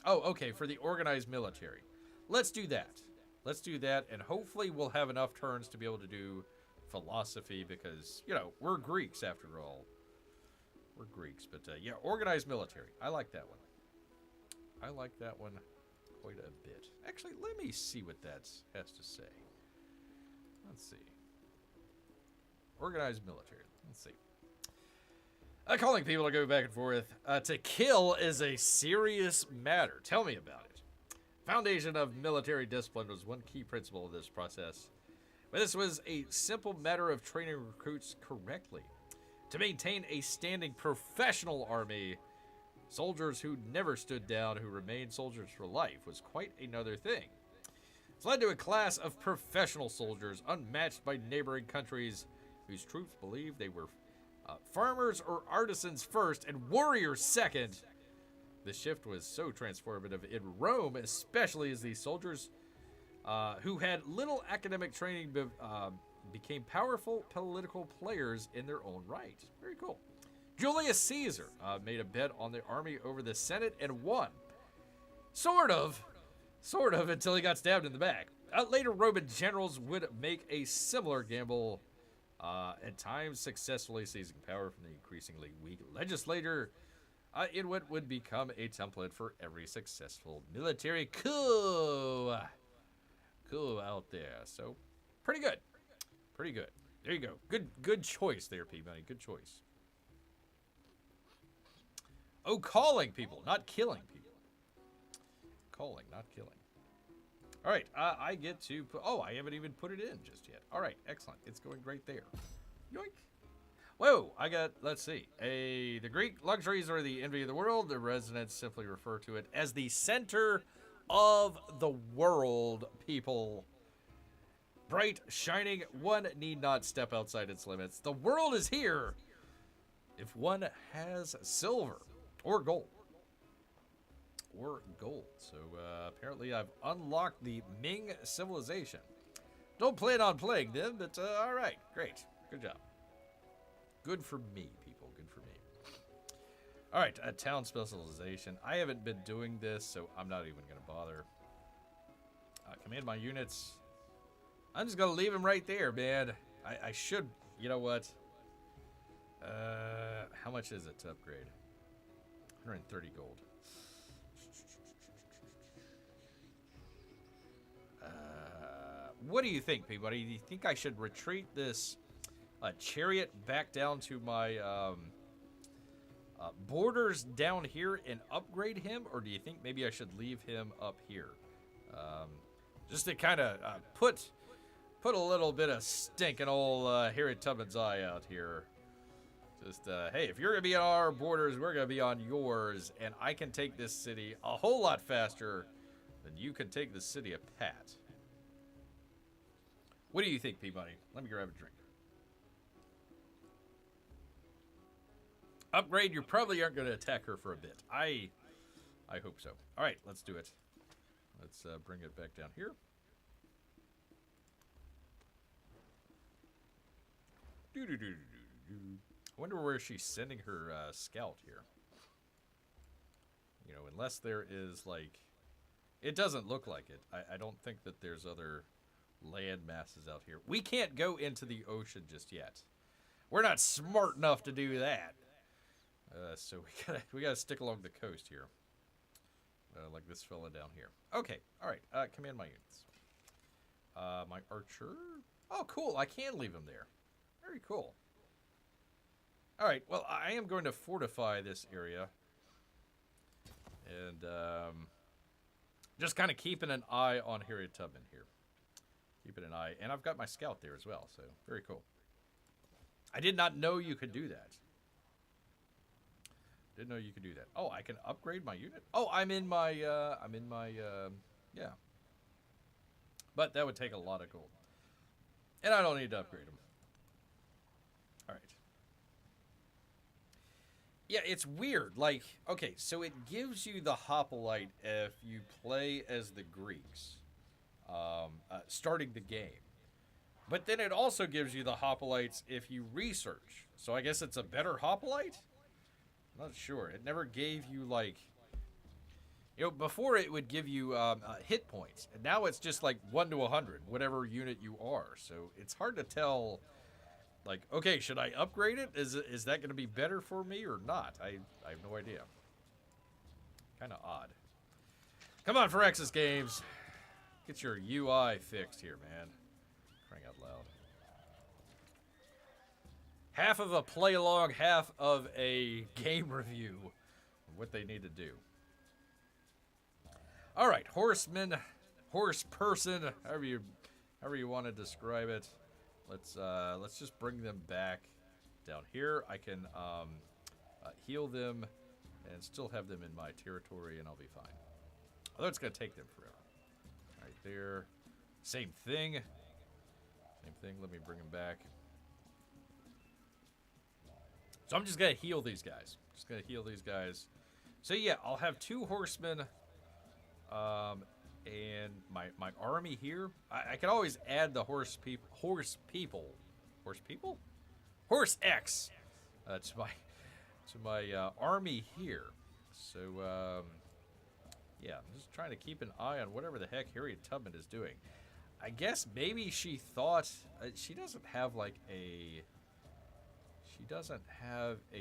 Speaker 1: Oh, okay, for the organized military. Let's do that. Let's do that, and hopefully we'll have enough turns to be able to do philosophy because, you know, we're Greeks after all. We're Greeks, but yeah, organized military. I like that one. I like that one quite a bit. Actually, let me see what that has to say. Let's see. Organized military. Let's see. Calling people to go back and forth. To kill is a serious matter. Tell me about it. Foundation of military discipline was one key principle of this process. But this was a simple matter of training recruits correctly. To maintain a standing professional army, soldiers who never stood down, who remained soldiers for life, was quite another thing. This led to a class of professional soldiers unmatched by neighboring countries whose troops believed they were farmers or artisans first and warriors second. The shift was so transformative in Rome, especially as these soldiers who had little academic training became powerful political players in their own right. Very cool. Julius Caesar made a bet on the army over the Senate and won. Sort of, until he got stabbed in the back. Later, Roman generals would make a similar gamble, at times successfully seizing power from the increasingly weak legislator in what would become a template for every successful military coup out there. So, pretty good. Pretty good. There you go. Good choice there, P-Money. Good choice. Oh, calling people, not killing people. Calling, not killing. All right, I get to put... Oh, I haven't even put it in just yet. All right, excellent. It's going right there. Yoink. Whoa, I got... Let's see. The Greek luxuries are the envy of the world. The residents simply refer to it as the center of the world, people. Bright, shining, one need not step outside its limits. The world is here if one has silver or gold. So apparently I've unlocked the Ming civilization. Don't plan on playing them, but all right, great, good job. Good for me, people, good for me. All right, town specialization. I haven't been doing this, so I'm not even gonna bother. Command my units. I'm just gonna leave them right there, man. I should, you know what? How much is it to upgrade? 130 gold. What do you think, people? Do you think I should retreat this chariot back down to my borders down here and upgrade him? Or do you think maybe I should leave him up here? Just to kind of put a little bit of stinking old Harriet Tubman's eye out here. Just, hey, if you're going to be on our borders, we're going to be on yours. And I can take this city a whole lot faster than you can take the city of Pat. What do you think, Peabody? Let me grab a drink. Upgrade, you probably aren't going to attack her for a bit. I hope so. All right, let's do it. Let's bring it back down here. I wonder where she's sending her scout here. You know, unless there is, like... It doesn't look like it. I don't think that there's other land masses out here. We can't go into the ocean just yet. We're not smart enough to do that. So we gotta stick along the coast here. Like this fella down here. Okay, alright. Command my units. My archer. Oh, cool. I can leave him there. Very cool. Alright, well, I am going to fortify this area. And, just kind of keeping an eye on Harriet Tubman here. Keeping an eye. And I've got my scout there as well, so very cool. I did not know you could do that. Didn't know you could do that. Oh, I can upgrade my unit? Oh, I'm in my, yeah. But that would take a lot of gold. And I don't need to upgrade them. All right. Yeah, it's weird. Like, okay, so it gives you the hoplite if you play as the Greeks, starting the game. But then it also gives you the hoplites if you research. So I guess it's a better hoplite? I'm not sure. It never gave you, like... You know, before it would give you hit points. And now it's just like 1 to 100, whatever unit you are. So it's hard to tell, like, okay, should I upgrade it? Is that going to be better for me or not? I have no idea. Kind of odd. Come on, Phyrexis Games. Get your UI fixed here, man. Crying out loud. Half of a play along, half of a game review. What they need to do. All right, horseman, horse person, however you want to describe it. Let's just bring them back down here. I can heal them and still have them in my territory, and I'll be fine. Although it's gonna take them forever. All right, there. Same thing. Same thing. Let me bring them back. So I'm just gonna heal these guys. Just gonna heal these guys. So yeah, I'll have 2 horsemen. And my army here. I can always add the horse X to my army here. So yeah, I'm just trying to keep an eye on whatever the heck Harriet Tubman is doing. I guess maybe she thought she doesn't have like a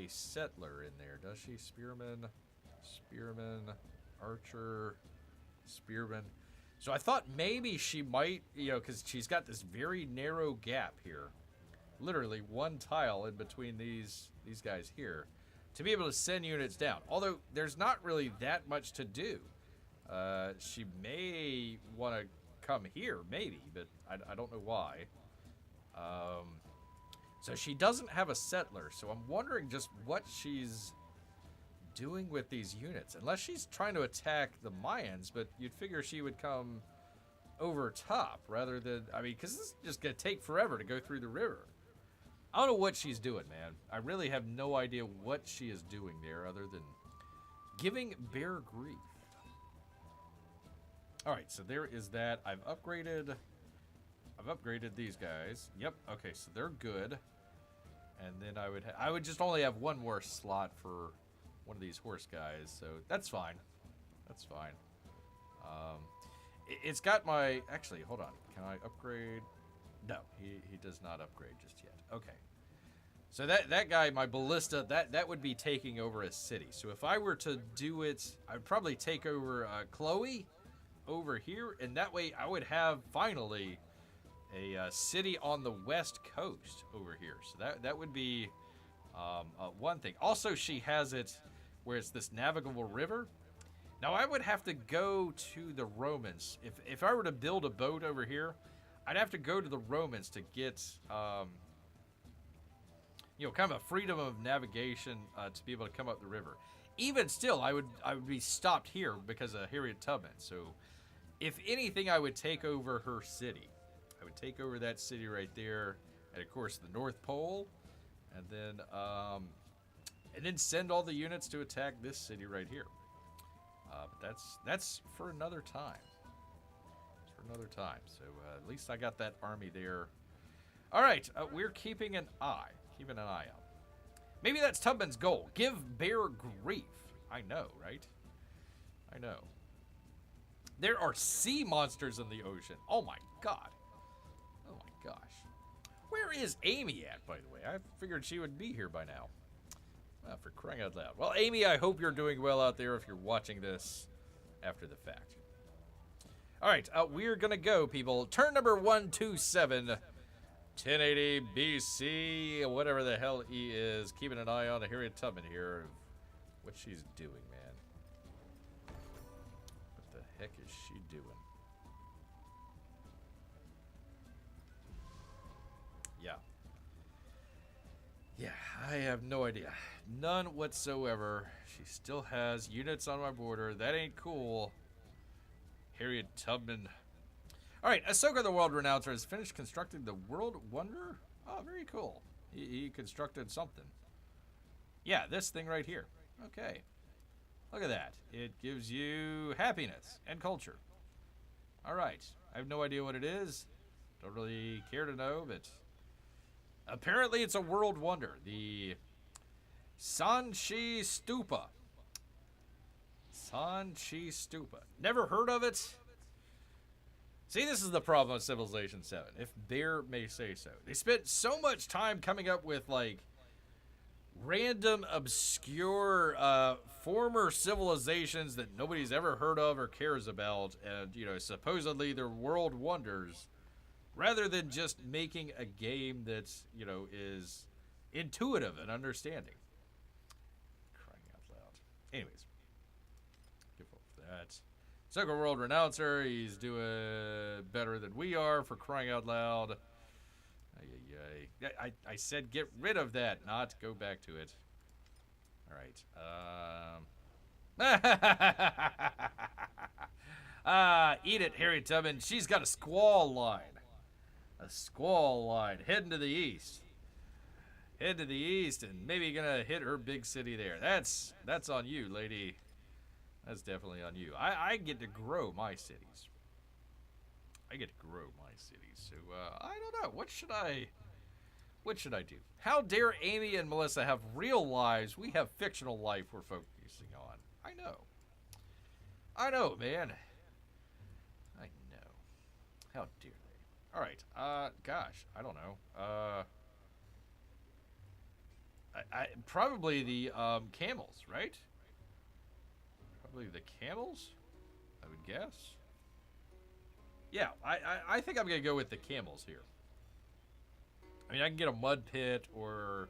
Speaker 1: settler in there, does she? Spearman, archer. Spearman. So I thought maybe she might, you know, because she's got this very narrow gap here. Literally 1 tile in between these guys here. To be able to send units down. Although there's not really that much to do. She may want to come here, maybe, but I don't know why. So she doesn't have a settler. So I'm wondering just what she's doing with these units, unless she's trying to attack the Mayans, but you'd figure she would come over top rather than, I mean, because this is just gonna take forever to go through the river. I don't know what she's doing, man. I really have no idea what she is doing there other than giving Bear grief. All right, so there is that. I've upgraded these guys. Yep. Okay, so they're good. And then I would just only have 1 more slot for one of these horse guys, so that's fine. That's fine. It's got my... Actually, hold on. Can I upgrade? No, he does not upgrade just yet. Okay. So that guy, my ballista, that would be taking over a city. So if I were to do it, I would probably take over Chloe over here, and that way I would have finally a city on the west coast over here. So that would be one thing. Also, she has it where it's this navigable river. Now, I would have to go to the Romans. If I were to build a boat over here, I'd have to go to the Romans to get, you know, kind of a freedom of navigation to be able to come up the river. Even still, I would be stopped here because of Harriet Tubman. So, if anything, I would take over her city. I would take over that city right there, and of course the North Pole, and then send all the units to attack this city right here. But that's for another time. It's for another time. So at least I got that army there. All right, we're keeping an eye out. Maybe that's Tubman's goal. Give Bear grief. I know, right? I know. There are sea monsters in the ocean. Oh my god. Oh my gosh. Where is Amy at, by the way? I figured she would be here by now. For crying out loud. Well, Amy, I hope you're doing well out there if you're watching this after the fact. All right, we're going to go, people. Turn number 127, 1080 BC, whatever the hell he is. Keeping an eye on Harriet Tubman here. What she's doing, man. What the heck is she doing? Yeah. Yeah, I have no idea. None whatsoever. She still has units on my border. That ain't cool. Harriet Tubman. Alright, Ahsoka the World Renouncer has finished constructing the World Wonder. Oh, very cool. He constructed something. Yeah, this thing right here. Okay. Look at that. It gives you happiness and culture. Alright. I have no idea what it is. Don't really care to know, but apparently it's a world wonder. The Sanchi Stupa. Sanchi Stupa. Never heard of it? See, this is the problem with Civilization 7, if Bear may say so. They spent so much time coming up with, like, random, obscure, former civilizations that nobody's ever heard of or cares about, and, you know, supposedly they're world wonders, rather than just making a game that's, you know, is intuitive and understanding. Crying out loud. Anyways. Give up that. Ahsoka World Renouncer, he's doing better than we are, for crying out loud. I said get rid of that, not go back to it. Alright. Eat it, Harriet Tubman. She's got a squall line. A squall line. Heading to the east. Head to the east and maybe gonna hit her big city there. That's on you, lady. That's definitely on you. I get to grow my cities. I get to grow my cities. So, I don't know. What should I do? How dare Amy and Melissa have real lives? We have fictional life we're focusing on. I know, man. I know. How dare they? Alright, gosh, I don't know. Probably the, camels, right? Probably the camels, I would guess. Yeah, I think I'm going to go with the camels here. I mean, I can get a mud pit or,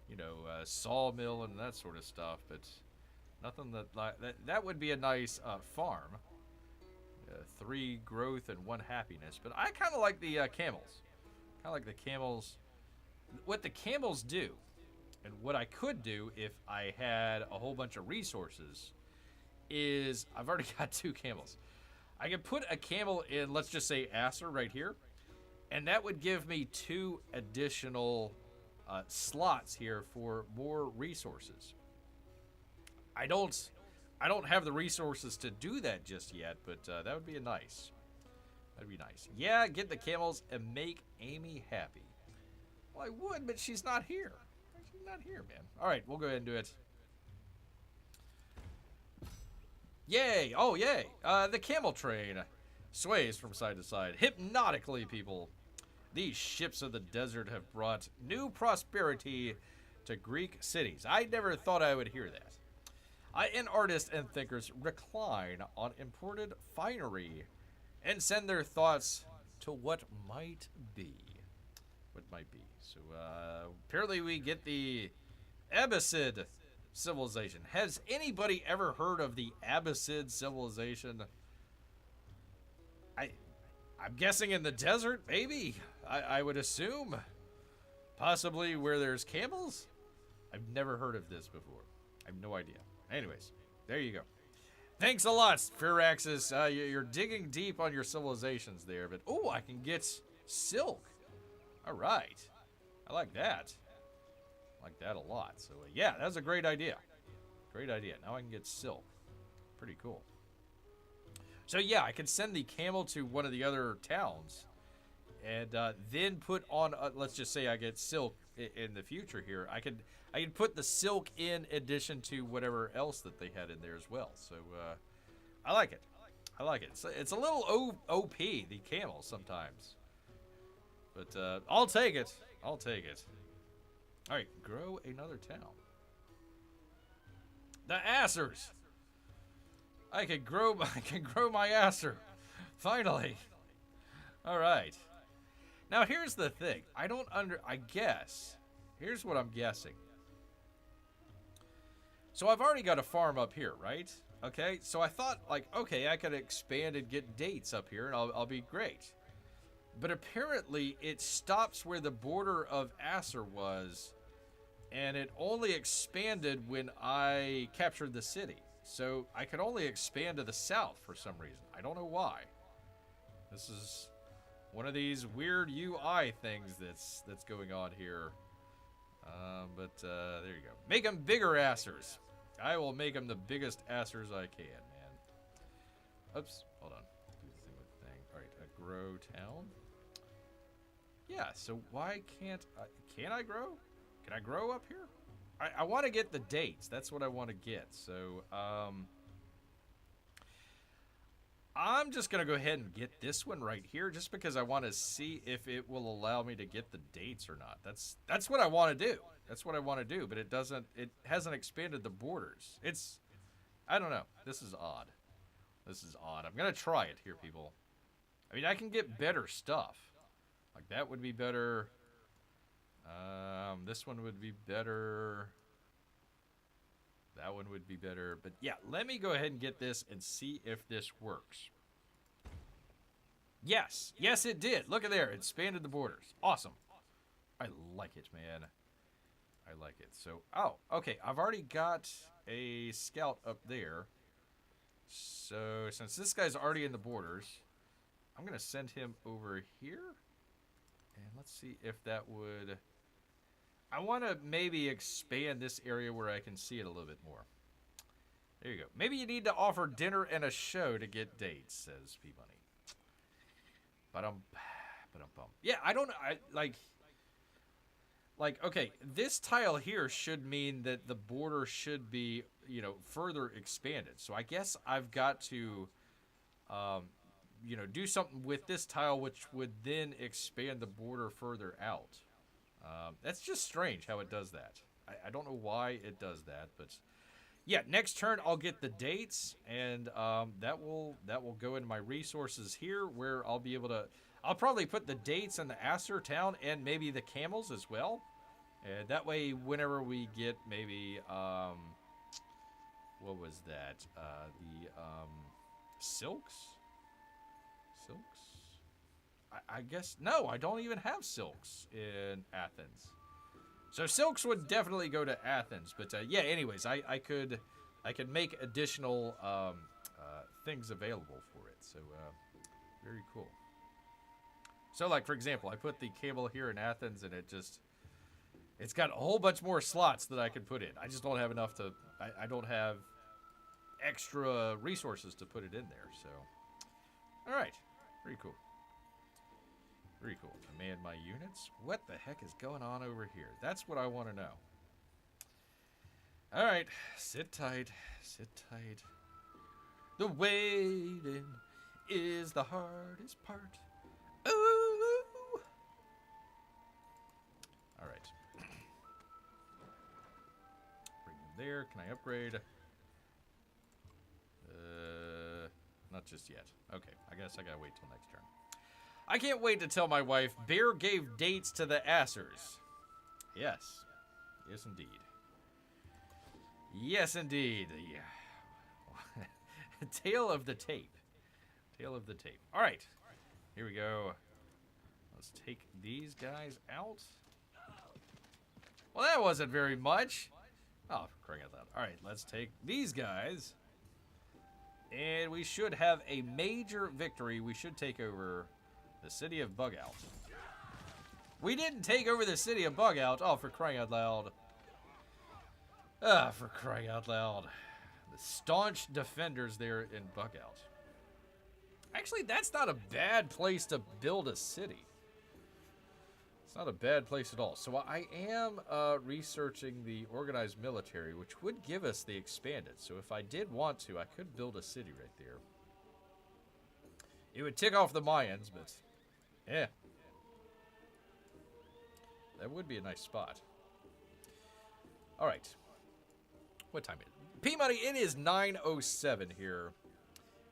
Speaker 1: you know, a sawmill and that sort of stuff, but nothing that would be a nice farm. 3 growth and 1 happiness. But I kind of like the camels. Kind of like the camels. What the camels do, and what I could do if I had a whole bunch of resources, is I've already got 2 camels. I can put a camel in, let's just say Acer right here, and that would give me 2 additional slots here for more resources. I don't have the resources to do that just yet, but that would be nice. That'd be nice. Yeah, get the camels and make Amy happy. Well, I would, but she's not here. She's not here, man. All right, we'll go ahead and do it. Yay! Oh, yay! The camel train sways from side to side hypnotically, people. These ships of the desert have brought new prosperity to Greek cities. I never thought I would hear that. And artists and thinkers recline on imported finery and send their thoughts to what might be. What might be. So, apparently we get the Abbasid civilization. Has anybody ever heard of the Abbasid civilization? I'm guessing in the desert, maybe? I would assume. Possibly where there's camels? I've never heard of this before. I have no idea. Anyways, there you go. Thanks a lot, Firaxis. You're digging deep on your civilizations there. But, oh, I can get Silk. All right. I like that. I like that a lot. So, yeah, that's a great idea. Great idea. Now I can get silk. Pretty cool. So, yeah, I can send the camel to one of the other towns and then put on, let's just say I get silk in the future here. I can put the silk in addition to whatever else that they had in there as well. So, I like it. I like it. It's a little OP, the camel, sometimes. But I'll take it. I'll take it. All right, grow another town. The Assers. I can grow my Asser. Finally. All right. Now here's the thing. I guess. Here's what I'm guessing. So I've already got a farm up here, right? Okay. So I thought, like, okay, I could expand and get dates up here, and I'll be great. But apparently, it stops where the border of Asser was, and it only expanded when I captured the city. So I could only expand to the south for some reason. I don't know why. This is one of these weird UI things that's going on here. But there you go. Make them bigger Assers. I will make them the biggest Assers I can, man. Oops, hold on. Do the thing with the thing. All right, a grow town. Yeah, so why can't I grow? Can I grow up here? I want to get the dates. That's what I want to get. So, I'm just going to go ahead and get this one right here just because I want to see if it will allow me to get the dates or not. That's what I want to do. That's what I want to do, but it hasn't expanded the borders. I don't know. This is odd. This is odd. I'm going to try it here, people. I mean, I can get better stuff. Like, that would be better. This one would be better. That one would be better. But, yeah, let me go ahead and get this and see if this works. Yes. Yes, it did. Look at there. It expanded the borders. Awesome. I like it, man. I like it. So, oh, okay. I've already got a scout up there. So, since this guy's already in the borders, I'm going to send him over here. And let's see if that would... I want to maybe expand this area where I can see it a little bit more. There you go. Maybe you need to offer dinner and a show to get dates, says P-Money. Ba-dum-bum. Yeah, I don't know. Like, okay, this tile here should mean that the border should be, further expanded. So I guess I've got to, do something with this tile, which would then expand the border further out. That's just strange how it does that. I don't know why it does that, but yeah, next turn I'll get the dates, and that will go into my resources here, where I'll be able to. I'll probably put the dates in the Asser town and maybe the camels as well, and that way, whenever we get maybe what was that? The silks. I guess, no, I don't even have silks in Athens. So silks would definitely go to Athens. But yeah, anyways, I could make additional things available for it. So very cool. So like, for example, I put the cable here in Athens, and it's got a whole bunch more slots that I could put in. I just don't have enough to, I don't have extra resources to put it in there. So, all right, very cool. Very cool. Command my units. What the heck is going on over here? That's what I want to know. All right. Sit tight. Sit tight. The waiting is the hardest part. Ooh. All right. Bring them there. Can I upgrade? Not just yet. Okay. I guess I gotta wait till next turn. I can't wait to tell my wife Bear gave dates to the Assers. Yes. Yes, indeed. Yes, indeed. Yeah. Tale of the tape. Tale of the tape. All right. Here we go. Let's take these guys out. Well, that wasn't very much. Oh, for crying out loud. All right, let's take these guys. And we should have a major victory. We should take over The city of Bugout. We didn't take over the city of Bugout. Oh, for crying out loud. Ah, for crying out loud. The staunch defenders there in Bugout. Actually, that's not a bad place to build a city. It's not a bad place at all. So I am researching the organized military, which would give us the expanded. So if I did want to, I could build a city right there. It would tick off the Mayans, but yeah. That would be a nice spot. All right. What time is it? P-Money, it is 9:07 here.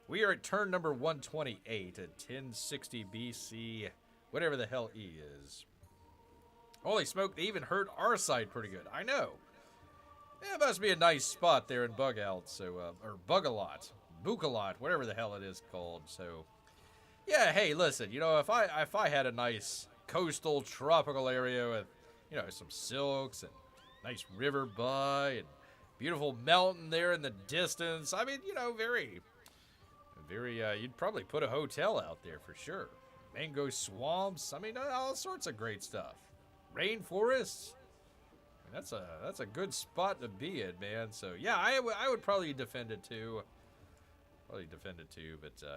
Speaker 1: We are at turn number 128 at 1060 BC, whatever the hell E is. Holy smoke, they even hurt our side pretty good. I know. It must be a nice spot there in Bugout, so, or Bugalot, Bukalot, whatever the hell it is called. So, yeah, hey, listen, you know, if I had a nice coastal tropical area with, you know, some silks and nice river by and beautiful mountain there in the distance. I mean, you know, very, you'd probably put a hotel out there for sure. Mango swamps. I mean, all sorts of great stuff. Rainforests. I mean, that's a good spot to be in, man. So yeah, I would probably defend it too. But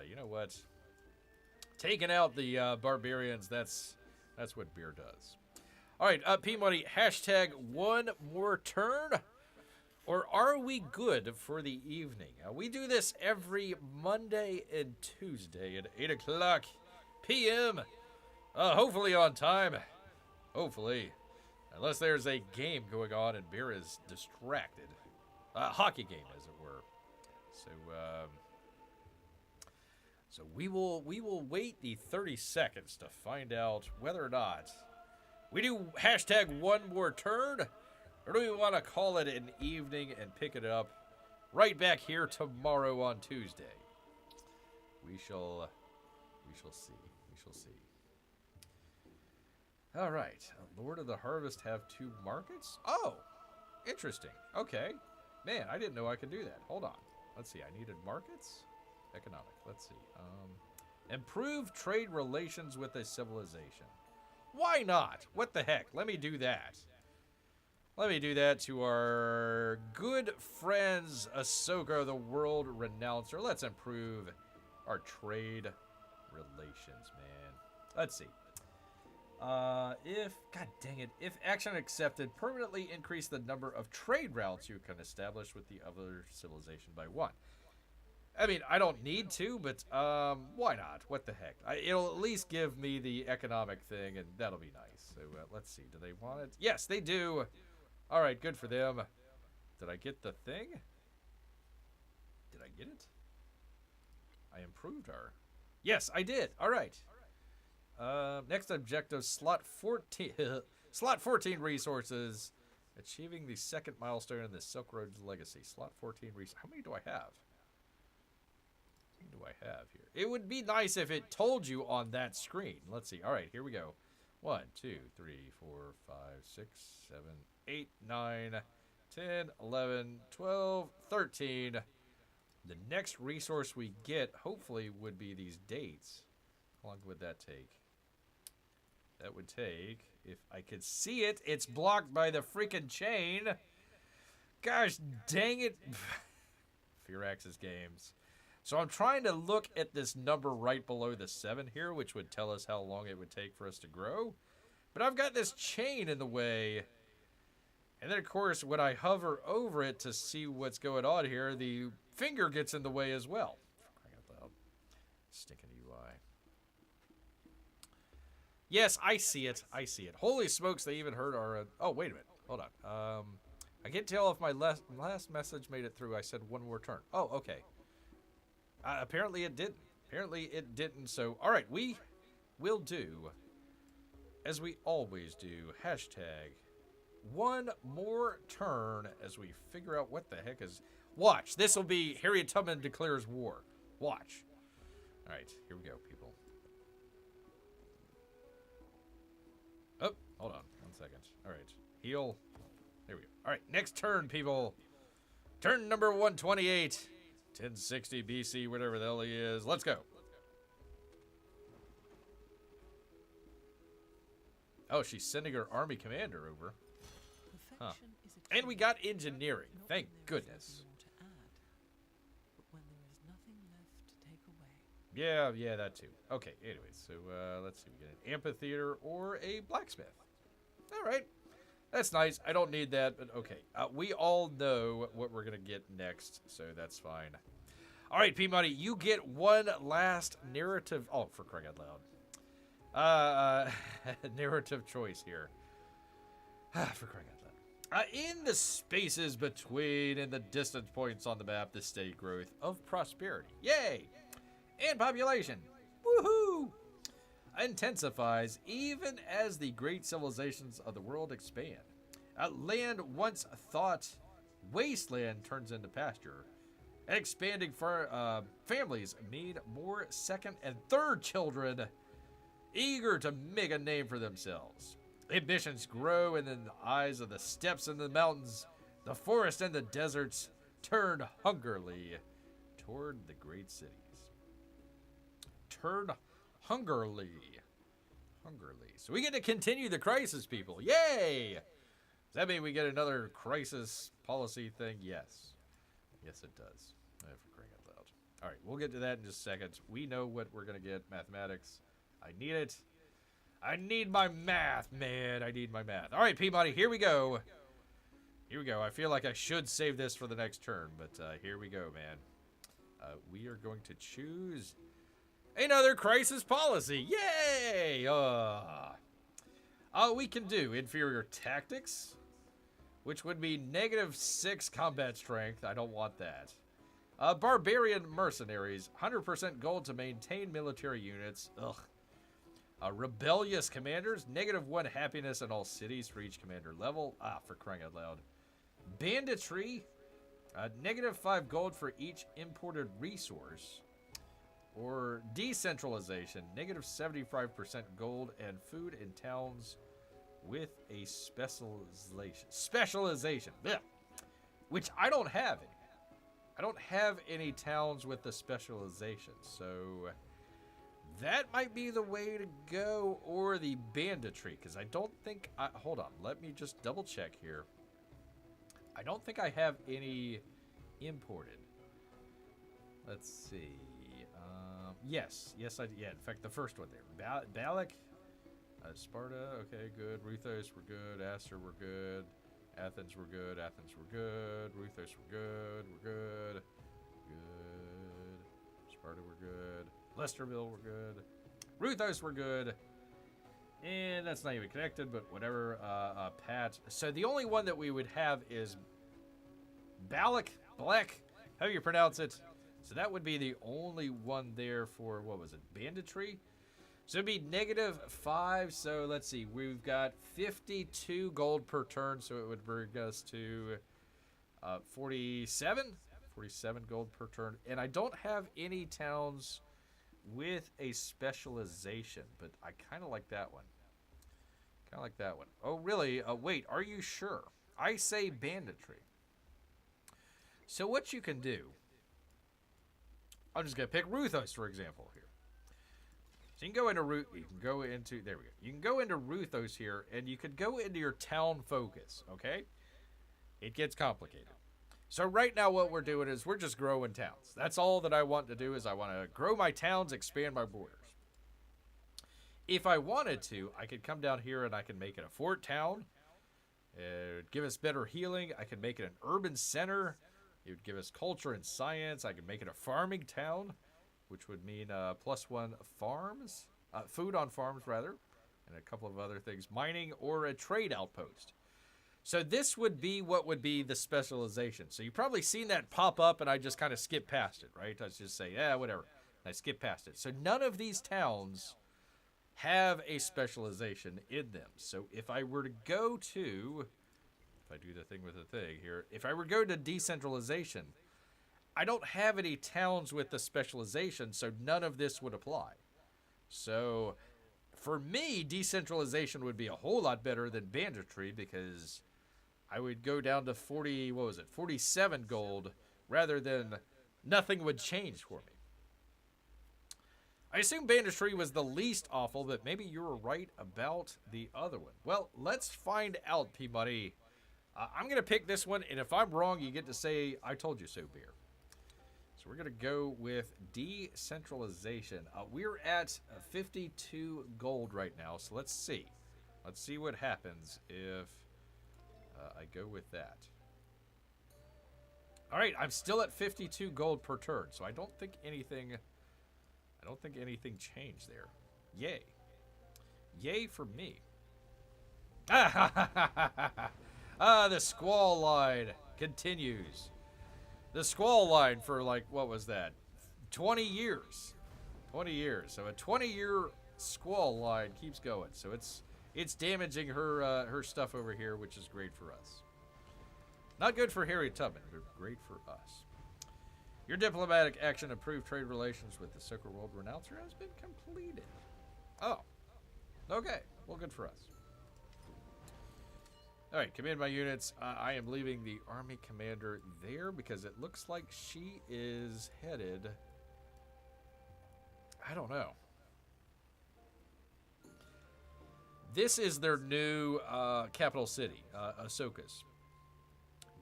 Speaker 1: you know what? Taking out the barbarians. That's what beer does. All right, P-Money, hashtag one more turn. Or are we good for the evening? We do this every Monday and Tuesday at 8 o'clock p.m. Hopefully on time. Hopefully. Unless there's a game going on and beer is distracted. Hockey game, as it were. So we will wait the 30 seconds to find out whether or not we do hashtag one more turn, or do we want to call it an evening and pick it up right back here tomorrow on Tuesday? We shall see. We shall see. All right. Lord of the Harvest have 2 markets? Oh, interesting. Okay. Man, I didn't know I could do that. Hold on. Let's see. I needed markets? Economic. Let's see. Improve trade relations with a civilization. Why not? What the heck? Let me do that. Let me do that to our good friends, Ahsoka, the world renouncer. Let's improve our trade relations, man. Let's see. God dang it, if action accepted, permanently increase the number of trade routes you can establish with the other civilization by 1. I mean, I don't need to, but why not? What the heck? It'll at least give me the economic thing, and that'll be nice. So let's see. Do they want it? Yes, they do. All right, good for them. Did I get the thing? Did I get it? I improved our... Yes, I did. All right. Next objective, slot 14. Slot 14 resources. Achieving the 2nd milestone in the Silk Road Legacy. Slot 14 resources. How many do I have? Do I have here? It would be nice if it told you on that screen. Let's see. All right, here we go. 1, 2, 3, 4, 5, 6, 7, 8, 9, 10, 11, 12, 13. The next resource we get, hopefully, would be these dates. How long would that take? That would take, if I could see it, it's blocked by the freaking chain. Gosh dang it. Firax's games. So I'm trying to look at this number right below the 7 here, which would tell us how long it would take for us to grow. But I've got this chain in the way. And then, of course, when I hover over it to see what's going on here, the finger gets in the way as well. Crying out loud. Stinking UI. Yes, I see it. I see it. Holy smokes, they even heard our... oh, wait a minute. Hold on. I can't tell if my last message made it through. I said one more turn. Oh, okay. Apparently it didn't. Apparently it didn't. So, all right, we will do, as we always do, hashtag one more turn as we figure out what the heck is... Watch. This will be Harriet Tubman declares war. Watch. All right, here we go, people. Oh, hold on 1 second. All right, heal. There we go. All right, next turn, people. Turn number 128. 1060 BC, whatever the hell he is. Let's go. Oh, she's sending her army commander over. Huh.
Speaker 2: Perfection is
Speaker 1: And we
Speaker 2: achieved
Speaker 1: got engineering.
Speaker 2: not
Speaker 1: Thank
Speaker 2: when there is
Speaker 1: goodness.
Speaker 2: nothing more to add, but when there is nothing left to take away.
Speaker 1: Yeah, that too. Okay, anyways, so let's see. We get an amphitheater or a blacksmith. All right. That's nice. I don't need that, but okay. We all know what we're going to get next, so that's fine. All right, Peabody, you get one last narrative. Oh, for crying out loud. Narrative choice here. For crying out loud. In the spaces between and the distance points on the map, the steady growth of prosperity. Yay! And population. Woohoo! Intensifies even as the great civilizations of the world expand. Land once thought wasteland turns into pasture. Expanding families mean more second and third children eager to make a name for themselves. Ambitions grow, and in the eyes of the steppes and the mountains, the forests and the deserts turn hungrily toward the great cities. Turn hungrily. So we get to continue the crisis, people. Yay! Does that mean we get another crisis policy thing? Yes. Yes, it does. For crying out loud. All right, we'll get to that in just a second. We know what we're going to get. Mathematics. I need it. I need my math, man. I need my math. All right, Peabody, here we go. I feel like I should save this for the next turn, but here we go, man. We are going to choose another crisis policy. Yay! We can do inferior tactics, which would be -6 combat strength. I don't want that. Barbarian mercenaries, 100% gold to maintain military units. Ugh. Rebellious commanders, -1 happiness in all cities for each commander level. For crying out loud. Banditry, -5 gold for each imported resource. Or decentralization, -75% gold and food in towns with a specialization. Blech. Which I don't have any. I don't have any towns with the specialization, so that might be the way to go, or the banditry, because I don't think hold on, let me just double check here. I don't think I have any imported. Let's see. Yes, I did. Yeah, in fact, the first one there. Balak, Sparta, okay, good. Ruthos, we're good. Aster, we're good. Athens, we're good. Ruthos, we're good. Good. Sparta, we're good. Lesterville, we're good. Ruthos, we're good. And that's not even connected, but whatever. Pat. So the only one that we would have is Balak, how you pronounce it. So that would be the only one there for, what was it, banditry? So it'd be -5. So let's see, we've got 52 gold per turn, so it would bring us to 47 gold per turn. And I don't have any towns with a specialization, but I kind of like that one. Oh, really? Wait, are you sure? I say banditry. So what you can do, I'm just going to pick Ruthos, for example, here. So you can go into there we go. You can go into Ruthos here, and you could go into your town focus, okay? It gets complicated. So right now what we're doing is we're just growing towns. That's all that I want to do, is I want to grow my towns, expand my borders. If I wanted to, I could come down here and I can make it a fort town. It would give us better healing. I could make it an urban center. It would give us culture and science. I could make it a farming town, which would mean +1 farms, food on farms rather, and a couple of other things, mining or a trade outpost. So this would be what would be the specialization. So you've probably seen that pop up, and I just kind of skip past it, right? I just say, yeah, whatever. And I skip past it. So none of these towns have a specialization in them. So if I were to go to, if I do the thing with the thing here, if I were to go to decentralization, I don't have any towns with the specialization, so none of this would apply. So for me, decentralization would be a whole lot better than banditry, because I would go down to 47 gold, rather than nothing would change for me. I assume banditry was the least awful, but maybe you were right about the other one. Well, let's find out, Peabody. I'm going to pick this one, and if I'm wrong, you get to say, I told you so, Bear. So we're going to go with decentralization. We're at 52 gold right now, so let's see. Let's see what happens if I go with that. All right, I'm still at 52 gold per turn, so I don't think anything changed there. Yay. Yay for me. The squall line continues. The squall line for, like, what was that? 20 years. 20 years. So a 20-year squall line keeps going. So it's damaging her stuff over here, which is great for us. Not good for Harriet Tubman, but great for us. Your diplomatic action improved trade relations with the Soccer World Renouncer has been completed. Oh. Okay. Well, good for us. Alright, command my units. I am leaving the army commander there because it looks like she is headed... I don't know. This is their new capital city, Ahsoka's.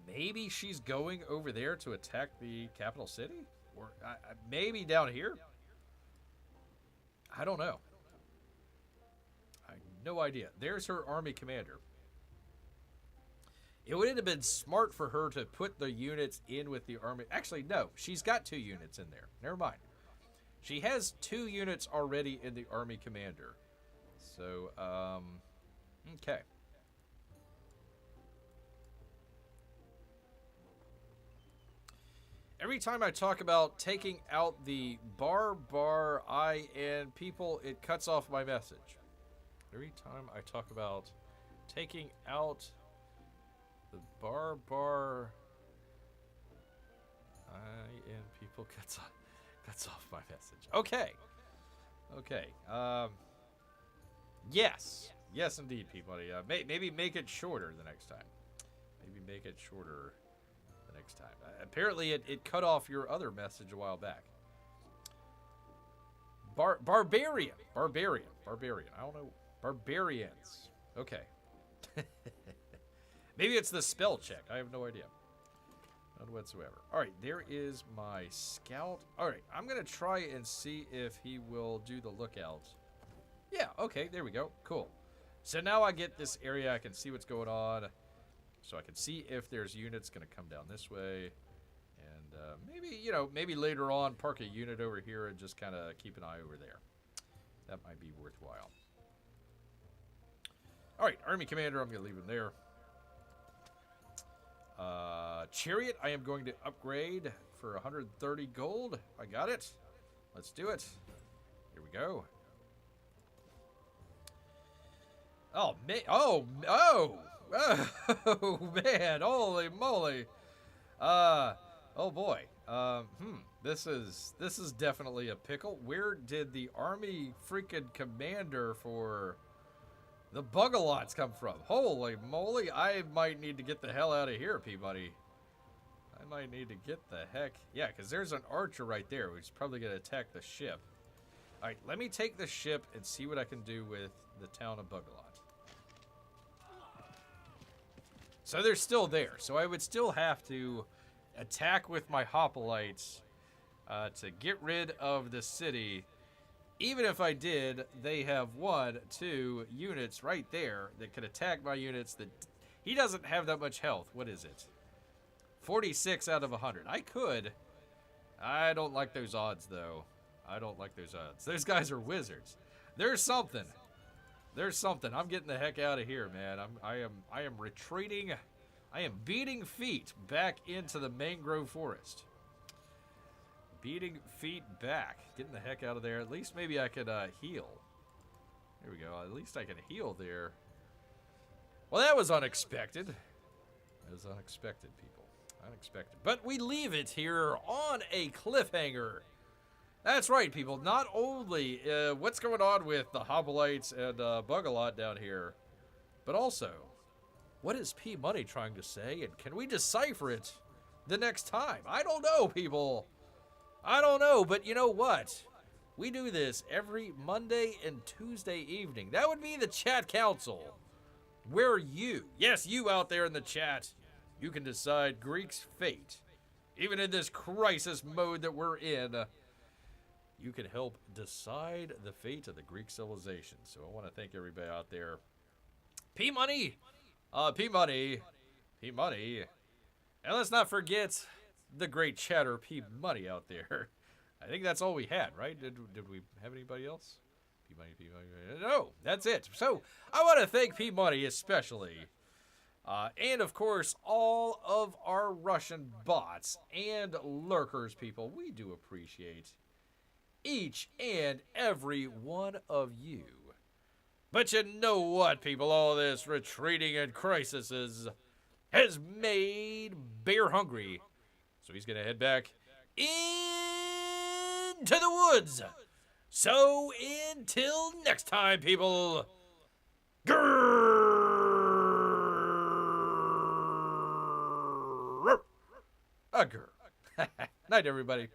Speaker 1: Maybe she's going over there to attack the capital city? Or maybe down here? I don't know. I have no idea. There's her army commander. It would have been smart for her to put the units in with the army. Actually, no. She's got 2 units in there. Never mind. She has 2 units already in the army commander. So, okay. Every time I talk about taking out the IN people, it cuts off my message. Every time I talk about taking out the IN people, cuts off my message. Okay. Okay. Yes. Yes, indeed, Peabody. Maybe make it shorter the next time. Maybe make it shorter the next time. Apparently, it cut off your other message a while back. Barbarian. I don't know. Barbarians. Okay. Maybe it's the spell check. I have no idea. None whatsoever. All right, there is my scout. All right, I'm going to try and see if he will do the lookout. Yeah, okay, there we go. Cool. So now I get this area. I can see what's going on. So I can see if there's units going to come down this way. And maybe later on park a unit over here and just kind of keep an eye over there. That might be worthwhile. All right, Army Commander, I'm going to leave him there. Chariot, I am going to upgrade for 130 gold. I got it. Let's do it. Here we go. Oh, man. Oh, man. Holy moly. Oh, boy. This is definitely a pickle. Where did the army freaking commander for the Bugalots come from? Holy moly. I might need to get the hell out of here, Peabody. I might need to get the heck... Yeah, because there's an archer right there, who's probably going to attack the ship. All right, let me take the ship and see what I can do with the town of Bugalot. So they're still there. So I would still have to attack with my hoplites to get rid of the city. Even if I did, they have 1, 2 units right there that could attack my units. That he doesn't have that much health. What is it? 46 out of 100. I could. I don't like those odds, though. I don't like those odds. Those guys are wizards. There's something. There's something. I'm getting the heck out of here, man. I am retreating. I am beating feet back into the mangrove forest. Beating feet back. Getting the heck out of there. At least maybe I could heal. There we go. At least I can heal there. Well, that was unexpected. That was unexpected, people. Unexpected. But we leave it here on a cliffhanger. That's right, people. Not only what's going on with the Hoplites and Bugalot down here, but also, what is P Money trying to say, and can we decipher it the next time? I don't know, people. I don't know, but you know what? We do this every Monday and Tuesday evening. That would be the Chat Council, where you, yes, you out there in the chat, you can decide Greek's fate. Even in this crisis mode that we're in, you can help decide the fate of the Greek civilization. So I want to thank everybody out there. P-Money! P-Money! P-Money! And let's not forget the great chatter P-Money out there. I think that's all we had, right? Did we have anybody else? P-Money, P-Money. No, that's it. So I want to thank P-Money especially. And of course, all of our Russian bots and lurkers, people. We do appreciate each and every one of you. But you know what, people? All this retreating and crises has made Bear hungry. So he's going to head back into the woods. So until next time, people. Grrrrr. Grrrr. Night, everybody.